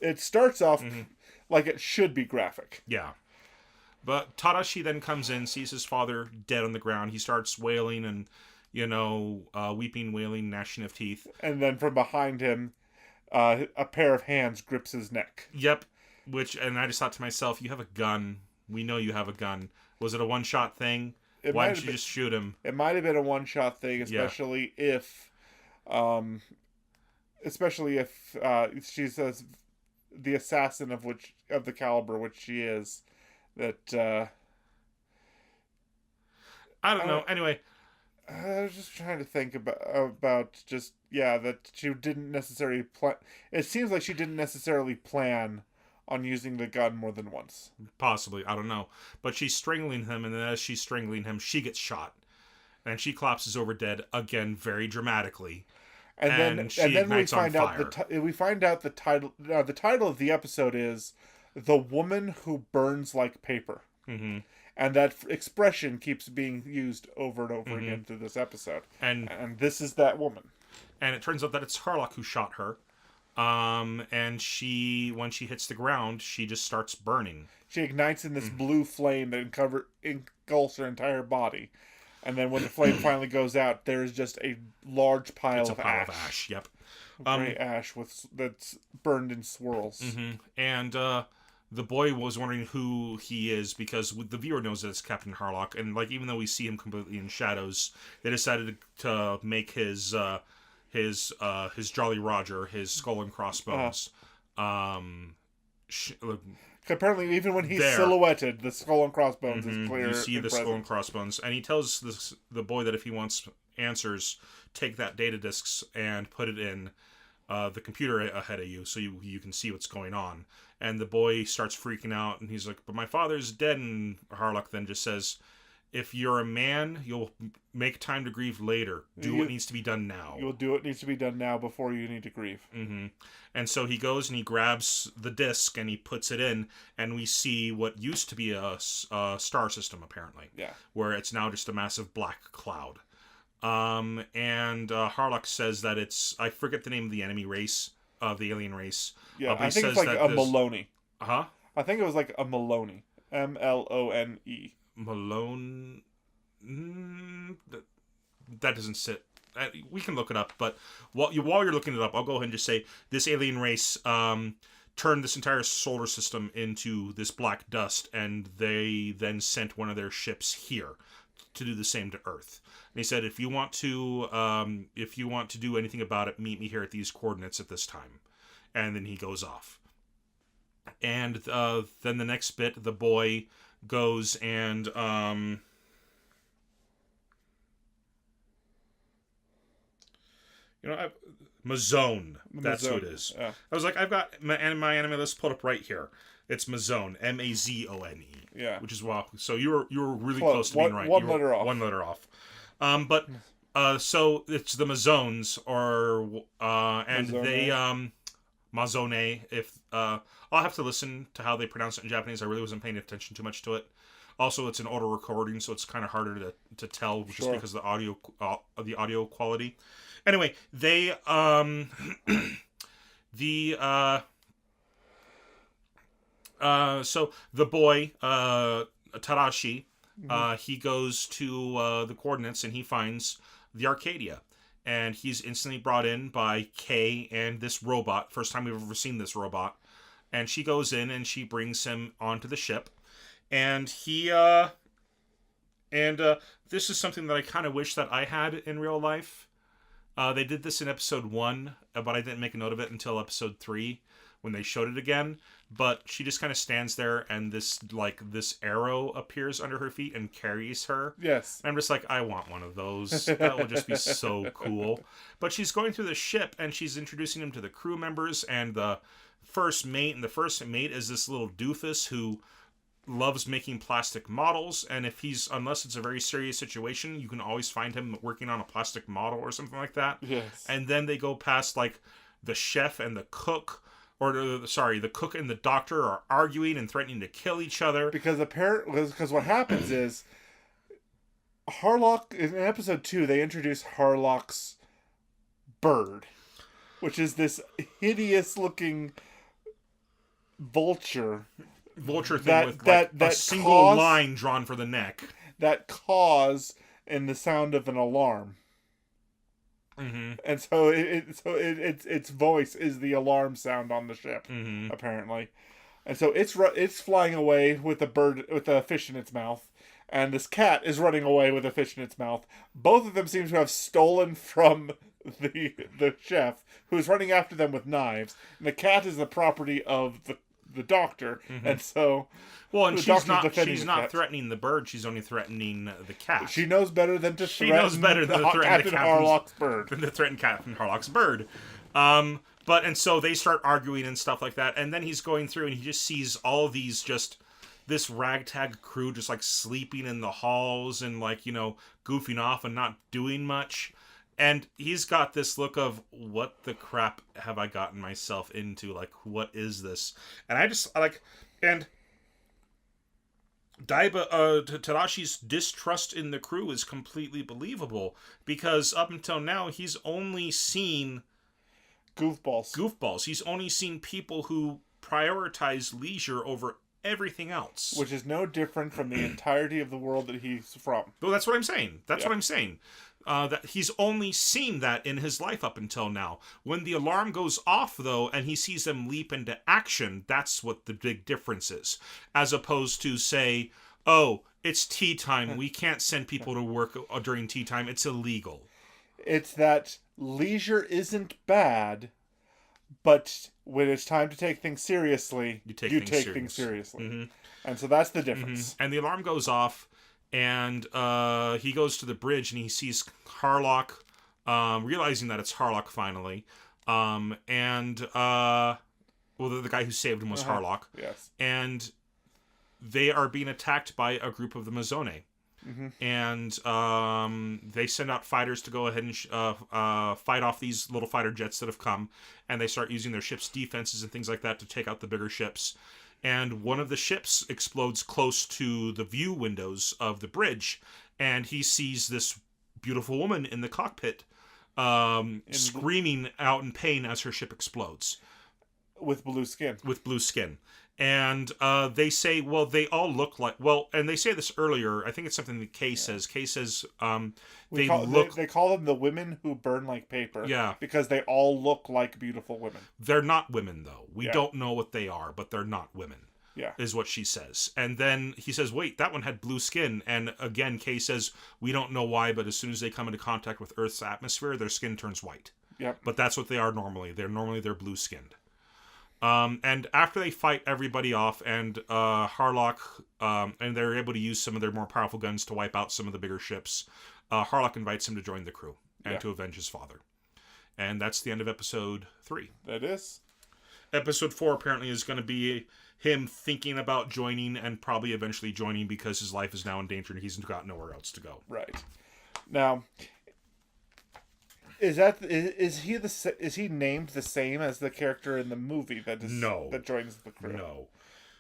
it starts off like it should be graphic. Yeah. But Tadashi then comes in, sees his father dead on the ground. He starts wailing and, weeping, wailing, gnashing of teeth. And then from behind him, a pair of hands grips his neck. Yep. And I just thought to myself, you have a gun. We know you have a gun. Was it a one-shot thing? Why didn't you just shoot him? It might have been a one-shot thing, especially if she's the assassin of the caliber which she is. That I don't know. Anyway, I was just trying to think about that she didn't necessarily plan. It seems like she didn't necessarily plan on using the gun more than once. Possibly, I don't know. But she's strangling him, and then as she's strangling him, she gets shot, and she collapses over dead again, very dramatically. And then we find out the title. The title of the episode is "The Woman Who Burns Like Paper," and that expression keeps being used over and over again through this episode. And this is that woman. And it turns out that it's Harlock who shot her. And when she hits the ground, she just starts burning. She ignites in this blue flame that engulfs her entire body. And then when the flame finally goes out, there is just a large pile of ash. Yep. Gray ash that's burned in swirls. And the boy was wondering who he is because the viewer knows that it's Captain Harlock. And even though we see him completely in shadows, they decided to make his Jolly Roger, his skull and crossbones. Apparently, even when he's silhouetted, the skull and crossbones is clear. You see the skull and crossbones, and he tells the boy that if he wants answers, take that data discs and put it in the computer ahead of you, so you can see what's going on. And the boy starts freaking out, and he's like, "But my father's dead." And Harlock then just says, "If you're a man, you'll make time to grieve later. Do what needs to be done now. You'll do what needs to be done now before you need to grieve." And so he goes and he grabs the disc and he puts it in, and we see what used to be a star system, apparently. Yeah. Where it's now just a massive black cloud. And Harlock says that I forget the name of the enemy race, of the alien race. Yeah, I think it's like a Maloney. Huh? I think it was like a Maloney. Malone. Malone. That doesn't sit. We can look it up, but while you're looking it up, I'll go ahead and just say this alien race turned this entire solar system into this black dust, and they then sent one of their ships here to do the same to Earth. And he said, if you want to do anything about it, meet me here at these coordinates at this time. And then he goes off. And then the next bit, the boy goes and Mazone. That's who it is. Yeah. I was like, I've got my anime list pulled up right here. It's Mazone, Mazone. Yeah. Which is wow. So you were really close to being right. One letter off. One letter off. So it's the Mazones, and Mazone. They Mazone. If I'll have to listen to how they pronounce it in Japanese. I really wasn't paying attention too much to it. Also, it's an auto recording, so it's kind of harder to tell just because of the audio quality. Anyway, they so the boy Tadashi, he goes to the coordinates and he finds the Arcadia, and he's instantly brought in by Kay and this robot. First time we've ever seen this robot, and she goes in and she brings him onto the ship, and this is something that I kind of wish that I had in real life. They did this in episode 1, but I didn't make a note of it until episode 3, when they showed it again. But she just kind of stands there, and this arrow appears under her feet and carries her. Yes. And I'm just like, I want one of those. That would just be so cool. But she's going through the ship, and she's introducing them to the crew members and the first mate. And the first mate is this little doofus who loves making plastic models. And unless it's a very serious situation, you can always find him working on a plastic model or something like that. Yes. And then they go past, like, the chef and the cook. The cook and the doctor are arguing and threatening to kill each other. Because what happens is, Harlock, in episode 2, they introduce Harlock's bird, which is this hideous-looking vulture Thing with a single line drawn for the neck. That caws in the sound of an alarm. Mm-hmm. And so its voice is the alarm sound on the ship, apparently. And so it's flying away with a fish in its mouth, and this cat is running away with a fish in its mouth. Both of them seem to have stolen from the chef, who's running after them with knives. And the cat is the property of the doctor, and so and she's not threatening the bird. She's only threatening the cat. She knows better than to threaten Captain Harlock's bird. Than to threaten Captain Harlock's bird. And so they start arguing and stuff like that, and then he's going through and he just sees all these this ragtag crew just like sleeping in the halls and goofing off and not doing much. And he's got this look of, what the crap have I gotten myself into? Like, what is this? And and Tadashi's distrust in the crew is completely believable, because up until now, he's only seen goofballs. He's only seen people who prioritize leisure over everything else. Which is no different from the entirety of the world that he's from. Well, that's what I'm saying. What I'm saying. That he's only seen that in his life up until now. When the alarm goes off, though, and he sees them leap into action, that's what the big difference is. As opposed to, say, oh, it's tea time. We can't send people to work during tea time. It's illegal. It's that leisure isn't bad, but when it's time to take things seriously, you take things seriously. Mm-hmm. And so that's the difference. Mm-hmm. And the alarm goes off. And he goes to the bridge and he sees Harlock, realizing that it's Harlock finally. The guy who saved him was Harlock. Yes. And they are being attacked by a group of the Mazone. Mm-hmm. And they send out fighters to go ahead and fight off these little fighter jets that have come. And they start using their ship's defenses and things like that to take out the bigger ships. And one of the ships explodes close to the view windows of the bridge, and he sees this beautiful woman in the cockpit screaming out in pain as her ship explodes. With blue skin. And they say, well, they all look like... Well, and they say this earlier. I think it's something that Kay says. Kay says they call them the women who burn like paper. Yeah. Because they all look like beautiful women. They're not women, though. We don't know what they are, but they're not women. Yeah. Is what she says. And then he says, wait, that one had blue skin. And again, Kay says, we don't know why, but as soon as they come into contact with Earth's atmosphere, their skin turns white. Yep. But that's what they are normally. They're blue-skinned. And after they fight everybody off, and Harlock, and they're able to use some of their more powerful guns to wipe out some of the bigger ships, Harlock invites him to join the crew and to avenge his father. And that's the end of episode 3. That is. Episode 4 apparently is going to be him thinking about joining and probably eventually joining because his life is now in danger and he's got nowhere else to go. Right. Now, is he named the same as the character in the movie that joins the crew? No.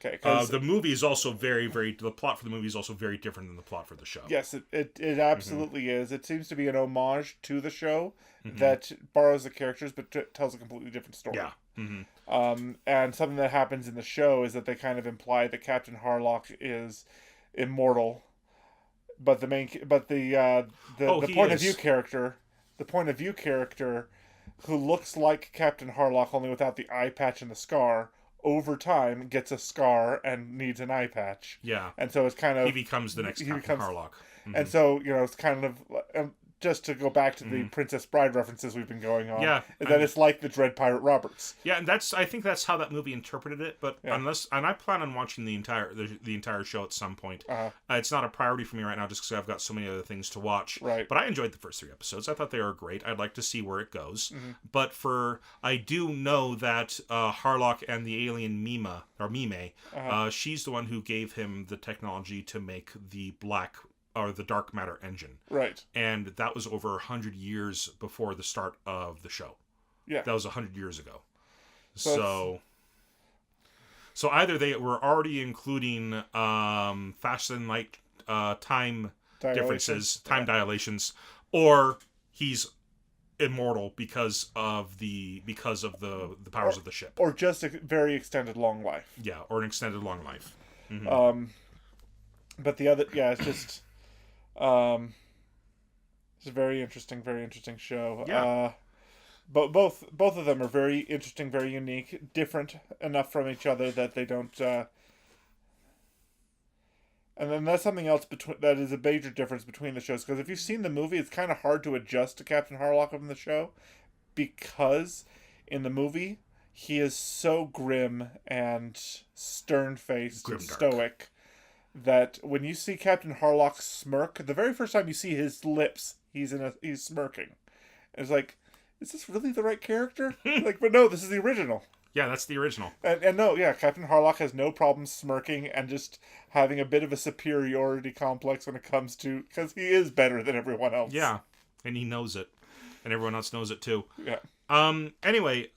Okay. The movie is also the plot for the movie is also very different than the plot for the show. Yes, it absolutely is. It seems to be an homage to the show that borrows the characters but tells a completely different story. Yeah. Mm-hmm. And something that happens in the show is that they kind of imply that Captain Harlock is immortal, but the point of view character who looks like Captain Harlock only without the eye patch and the scar, over time gets a scar and needs an eye patch. Yeah. And so it's kind of... He becomes the next Captain Harlock. Mm-hmm. And so, it's kind of... just to go back to the Princess Bride references we've been going on, Yeah, is that it's like the Dread Pirate Roberts. Yeah, and I think that's how that movie interpreted it. But I plan on watching the entire show at some point. It's not a priority for me right now, just because I've got so many other things to watch. Right. But I enjoyed the first 3 episodes. I thought they were great. I'd like to see where it goes. But I do know that Harlock and the alien Mime, she's the one who gave him the technology to make the the dark matter engine. Right. And that was over 100 years before the start of the show. Yeah. That was 100 years ago. So either they were already including faster than light time differences, time dilations, or he's immortal because of the powers of the ship, or just a very extended long life. Yeah, or an extended long life. But the other, it's just, it's a very interesting show. Yeah. But both of them are very interesting, very unique, different enough from each other that they don't. And then that's something else that is a major difference between the shows. Because if you've seen the movie, it's kind of hard to adjust to Captain Harlock in the show, because in the movie he is so grim and stern-faced and stoic that when you see Captain Harlock smirk, the very first time you see his lips, he's smirking. And it's like, is this really the right character? But no, this is the original. Yeah, that's the original. And no, Captain Harlock has no problem smirking and just having a bit of a superiority complex when it comes to, because he is better than everyone else. Yeah, and he knows it, and everyone else knows it too. Yeah. Anyway,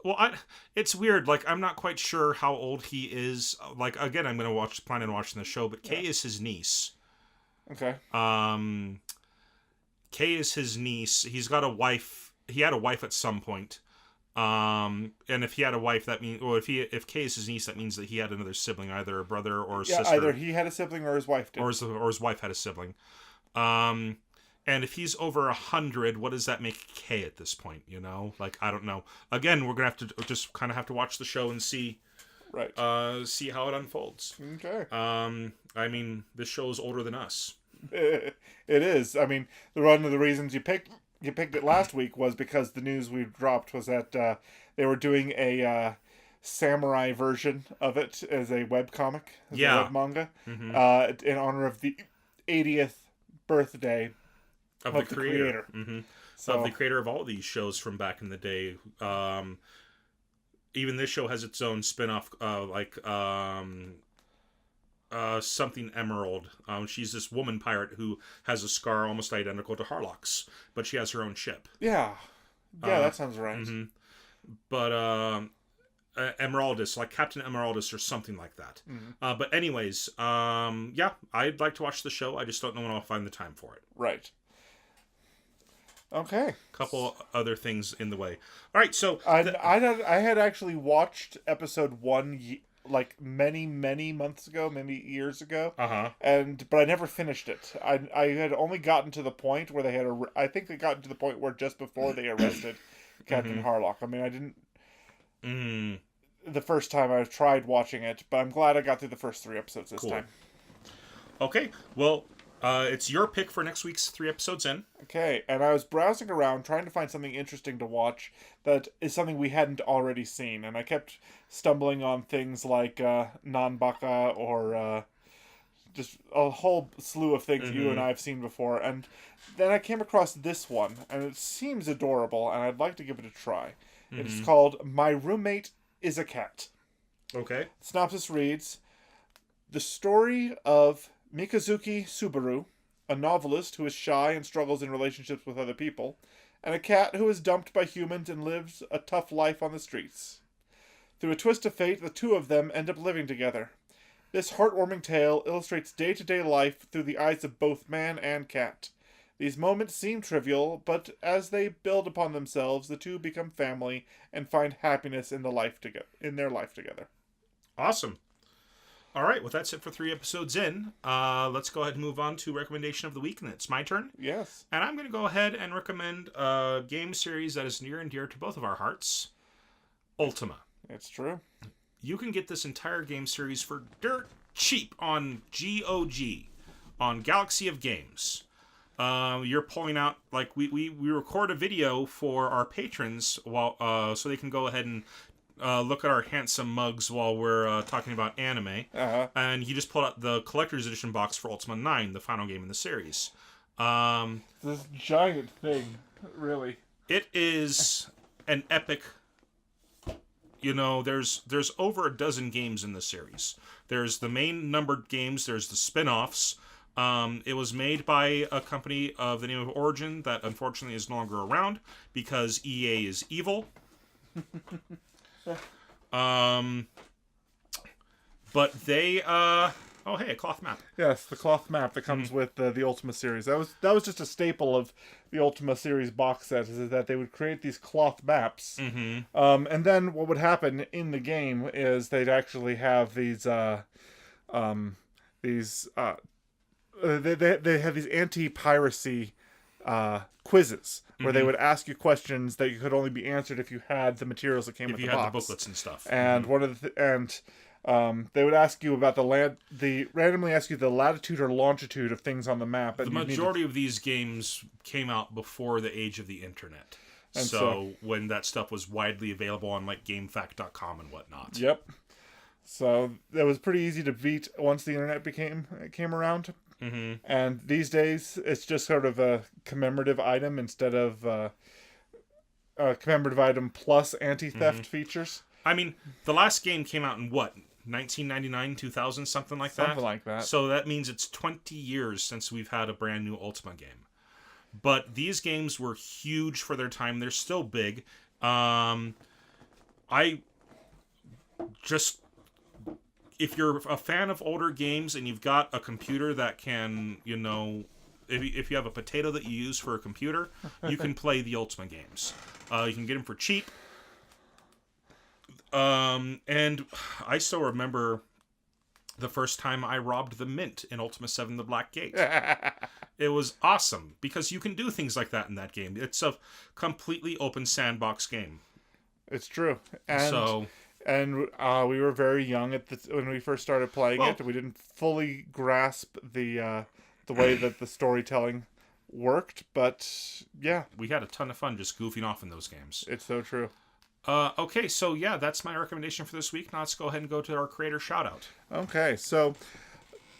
it's weird. Like, I'm not quite sure how old he is. Like, again, I'm planning on watching the show, but Kay is his niece. Okay. Kay is his niece. He's got a wife. He had a wife at some point. And if he had a wife, that means, if Kay is his niece, that means that he had another sibling, either a brother or a sister. Either he had a sibling or his wife did. Or his wife had a sibling. And if he's over 100, what does that make Kay at this point? Like, I don't know. Again, we're gonna have to just kind of have to watch the show and see, right? See how it unfolds. Okay. I mean, this show is older than us. It is. I mean, one of the reasons you picked it last week was because the news we dropped was that they were doing a samurai version of it as a webcomic, a web manga, in honor of the 80th birthday of the creator. So, of the creator of all these shows from back in the day. Even this show has its own spin-off, something Emerald. She's this woman pirate who has a scar almost identical to Harlock's, but she has her own ship. Yeah, that sounds right. But Emeraldus, like Captain Emeraldus or something like that. But anyways, I'd like to watch the show. I just don't know when I'll find the time for it. Right. Okay. Couple other things in the way. All right, so I had actually watched episode 1 like many months ago, many years ago. But I never finished it. I had only gotten to the point where I think they got to the point where just before they arrested Captain Harlock. I mean, I didn't the first time I tried watching it, but I'm glad I got through the first 3 episodes this time. Okay, well, it's your pick for next week's 3 episodes in. Okay, and I was browsing around trying to find something interesting to watch that is something we hadn't already seen, and I kept stumbling on things like Nanbaka or just a whole slew of things you and I have seen before, and then I came across this one, and it seems adorable, and I'd like to give it a try. It's called My Roommate is a Cat. Okay. Synopsis reads, the story of Mikazuki Subaru, a novelist who is shy and struggles in relationships with other people, and a cat who is dumped by humans and lives a tough life on the streets. Through a twist of fate, the two of them end up living together. This heartwarming tale illustrates day-to-day life through the eyes of both man and cat. These moments seem trivial, but as they build upon themselves, the two become family and find happiness in their life together. Awesome. All right, well, that's it for 3 episodes in. Let's go ahead and move on to recommendation of the week, and it's my turn. Yes. And I'm going to go ahead and recommend a game series that is near and dear to both of our hearts, Ultima. It's true. You can get this entire game series for dirt cheap on GOG, on Galaxy of Games. you're pulling out, like, we record a video for our patrons while so they can go ahead and look at our handsome mugs while we're talking about anime. And you just pulled out the collector's edition box for Ultima 9, the final game in the series. This giant thing, really. It is an epic. You know, there's over a dozen games in the series. There's the main numbered games. There's the spin-offs. It was made by a company of the name of Origin that unfortunately is no longer around because EA is evil. But they oh hey, a cloth map. Yes, the cloth map that comes with the Ultima series. That was just a staple of the Ultima series box set, is that they would create these cloth maps. And then what would happen in the game is they'd actually have these they have these anti-piracy quizzes where they would ask you questions that you could only be answered if you had the materials that came with the box. If you had the booklets and stuff. And one of the they would ask you about randomly ask you the latitude or longitude of things on the map. And the majority of these games came out before the age of the internet. And so when that stuff was widely available on like GameFAQ.com and whatnot. Yep. So it was pretty easy to beat once the internet came around. And these days it's just sort of a commemorative item instead of a commemorative item plus anti-theft features. I mean, the last game came out in what? 1999, 2000, something like that? Something like that. So that means it's 20 years since we've had a brand new Ultima game. But these games were huge for their time. They're still big. If you're a fan of older games and you've got a computer that can, you know, if you have a potato that you use for a computer, you can play the Ultima games. You can get them for cheap. And I still remember the first time I robbed the Mint in Ultima 7 The Black Gate. It was awesome because you can do things like that in that game. It's a completely open sandbox game. It's true. And we were very young when we first started playing it. We didn't fully grasp the way that the storytelling worked, but yeah. We had a ton of fun just goofing off in those games. It's so true. Okay, so yeah, that's my recommendation for this week. Now let's go ahead and go to our creator shout-out. Okay, so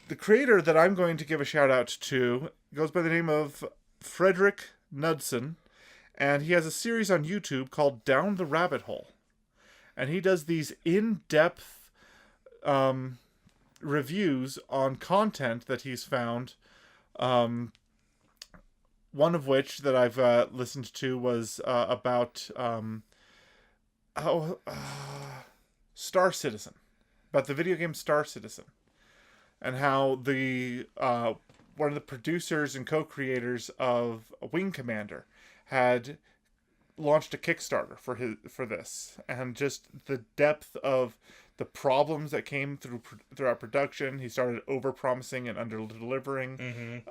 the creator that I'm going to give a shout-out to goes by the name of Frederick Knudsen, and he has a series on YouTube called Down the Rabbit Hole. And he does these in-depth reviews on content that he's found. One of which that I've listened to was about Star Citizen, about the video game Star Citizen, and how the one of the producers and co-creators of Wing Commander had launched a Kickstarter for this, and just the depth of the problems that came throughout production. He started over-promising and under-delivering.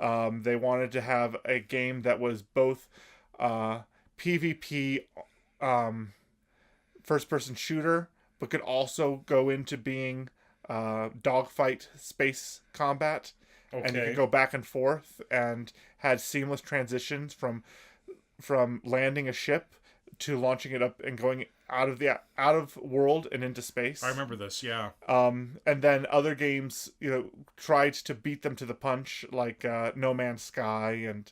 They wanted to have a game that was both PvP first-person shooter, but could also go into being dogfight space combat. Okay. And you could go back and forth, and had seamless transitions from landing a ship to launching it up and going out of world and into space. I remember this, yeah. And then other games, tried to beat them to the punch, like No Man's Sky and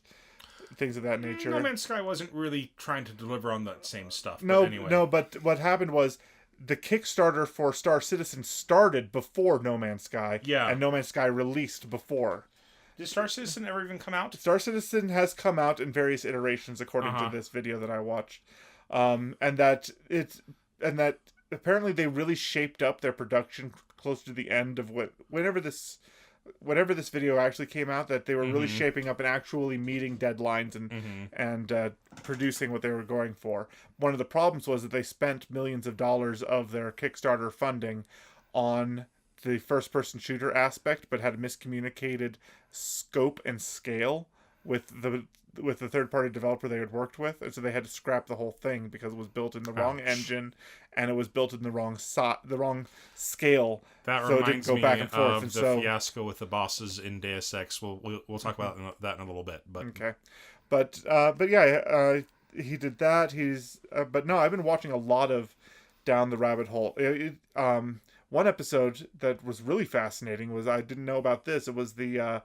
things of that nature. No Man's Sky wasn't really trying to deliver on that same stuff. No, but anyway. But what happened was the Kickstarter for Star Citizen started before No Man's Sky. Yeah. And No Man's Sky released before. Did Star Citizen ever even come out? Star Citizen has come out in various iterations, according to this video that I watched. And that apparently they really shaped up their production close to the end of whenever this video actually came out, that they were really shaping up and actually meeting deadlines and producing what they were going for. One of the problems was that they spent millions of dollars of their Kickstarter funding on the first-person shooter aspect, but had a miscommunicated scope and scale with with the third party developer they had worked with, and so they had to scrap the whole thing because it was built in the wrong engine, and it was built in the wrong scale. That so it didn't reminds go me back and forth. of And the so fiasco with the bosses in Deus Ex. We'll talk about that in a little bit. But okay, but yeah, he did that. But no, I've been watching a lot of Down the Rabbit Hole. One episode that was really fascinating was, I didn't know about this. It was the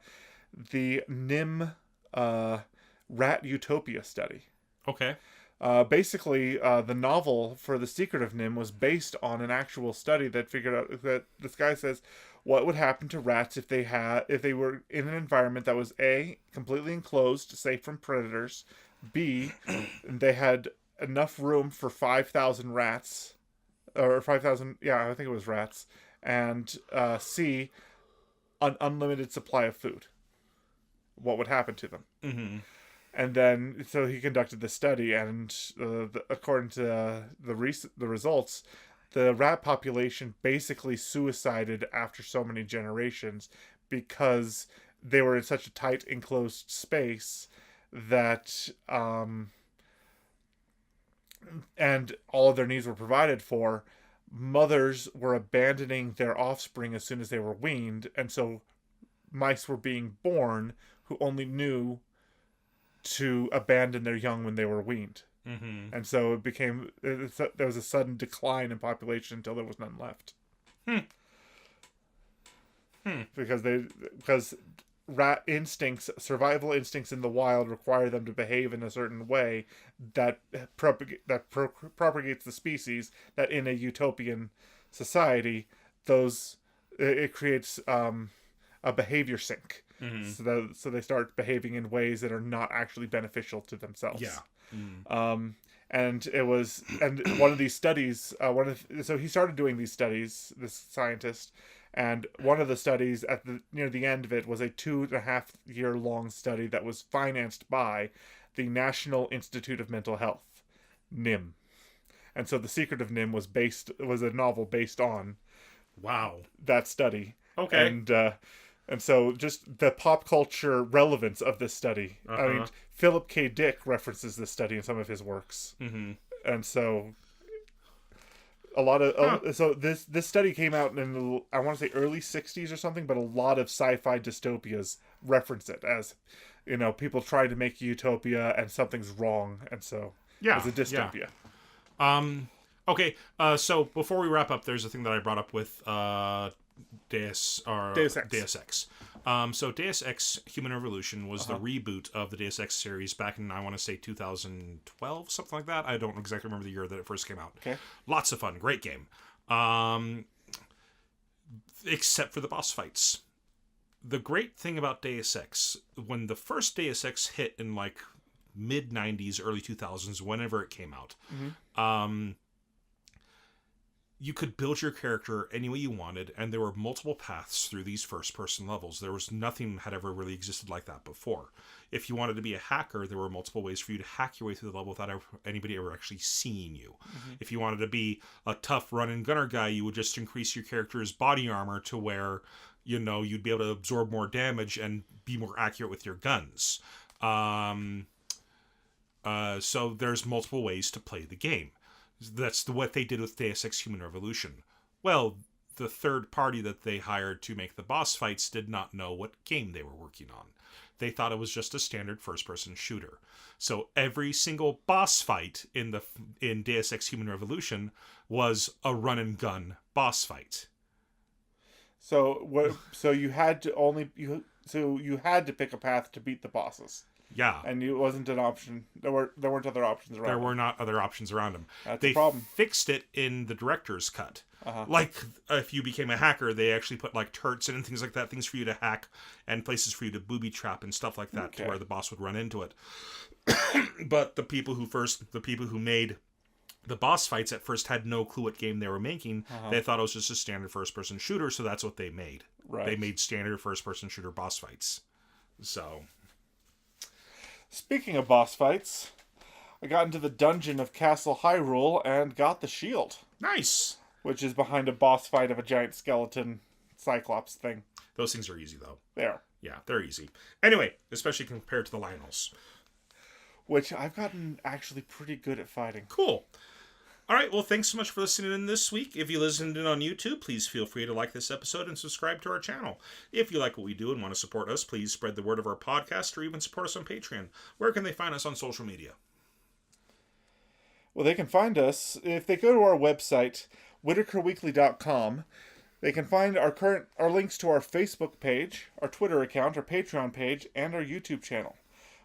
NIM rat utopia study. okay, Basically, the novel for The Secret of NIM was based on an actual study that figured out that this guy says what would happen to rats if they were in an environment that was A, completely enclosed, safe from predators, B, they had enough room for 5,000 rats, or 5,000, yeah, I think it was rats, and C, an unlimited supply of food. What would happen to them? mm-hmm. And then, so he conducted the study, and according to the results, the rat population basically suicided after so many generations because they were in such a tight, enclosed space that, and all of their needs were provided for. Mothers were abandoning their offspring as soon as they were weaned, and so mice were being born who only knew to abandon their young when they were weaned. Mm-hmm. And so there was a sudden decline in population until there was none left. Because rat instincts, survival instincts in the wild, require them to behave in a certain way that propagates the species, that in a utopian society, it creates a behavior sink. Mm-hmm. So they start behaving in ways that are not actually beneficial to themselves. Yeah. And one of these studies, so he started doing these studies, this scientist, and one of the studies near the end of it was a 2.5-year long study that was financed by the National Institute of Mental Health, NIM. And so The Secret of NIM was a novel based on that study. Okay. And so just the pop culture relevance of this study. I mean, Philip K. Dick references this study in some of his works. Mm-hmm. And so a lot of so this study came out in the, I want to say early 60s or something, but a lot of sci-fi dystopias reference it as, people trying to make a utopia and something's wrong, and so it's a dystopia. Yeah. Okay, so before we wrap up, there's a thing that I brought up with Deus Ex. So Deus Ex Human Revolution was the reboot of the Deus Ex series back in, I want to say, 2012, something like that. I don't exactly remember the year that it first came out. Okay. Lots of fun, great game. Except for the boss fights. The great thing about Deus Ex, when the first Deus Ex hit in like mid-90s, early 2000s, whenever it came out, you could build your character any way you wanted, and there were multiple paths through these first-person levels. There was nothing had ever really existed like that before. If you wanted to be a hacker, there were multiple ways for you to hack your way through the level without anybody ever actually seeing you. Mm-hmm. If you wanted to be a tough run-and-gunner guy, you would just increase your character's body armor to where, you'd be able to absorb more damage and be more accurate with your guns. So there's multiple ways to play the game. That's what they did with Deus Ex Human Revolution. Well, the third party that they hired to make the boss fights did not know what game they were working on. They thought it was just a standard first-person shooter. So every single boss fight in Deus Ex Human Revolution was a run-and-gun boss fight. So you had to pick a path to beat the bosses. Yeah. And it wasn't an option. There weren't other options around. There were not other options around them. That's the problem. They fixed it in the director's cut. Like, if you became a hacker, they actually put, like, turrets and things like that, things for you to hack, and places for you to booby trap and stuff like that, to where the boss would run into it. But the people who made the boss fights at first had no clue what game they were making. They thought it was just a standard first-person shooter, so that's what they made. Right. They made standard first-person shooter boss fights. So... Speaking of boss fights, I got into the dungeon of Castle Hyrule and got the shield. Nice! Which is behind a boss fight of a giant skeleton Cyclops thing. Those things are easy, though. They are. Yeah, they're easy. Anyway, especially compared to the Lionels. which I've gotten actually pretty good at fighting. Cool. All right, well, thanks so much for listening in this week. If you listened in on YouTube, please feel free to like this episode and subscribe to our channel. If you like what we do and want to support us, please spread the word of our podcast or even support us on Patreon. Where can they find us on social media? Well, they can find us if they go to our website, whittakerweekly.com. They can find our links to our Facebook page, our Twitter account, our Patreon page, and our YouTube channel.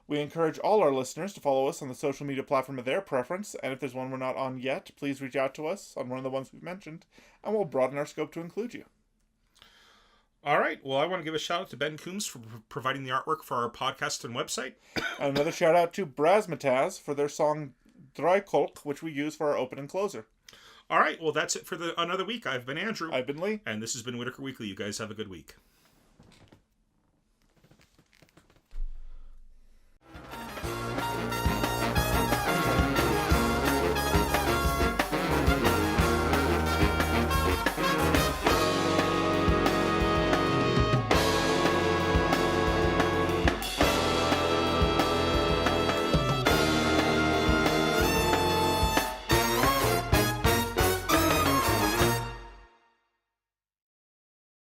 We encourage all our listeners to follow us on the social media platform of their preference, and if there's one we're not on yet, please reach out to us on one of the ones we've mentioned, and we'll broaden our scope to include you. All right. Well, I want to give a shout out to Ben Coombs for providing the artwork for our podcast and website. And another shout out to Brazmataz for their song Drykolk, which we use for our open and closer. All right. Well, that's it for another week. I've been Andrew. I've been Lee. And this has been Whittaker Weekly. You guys have a good week.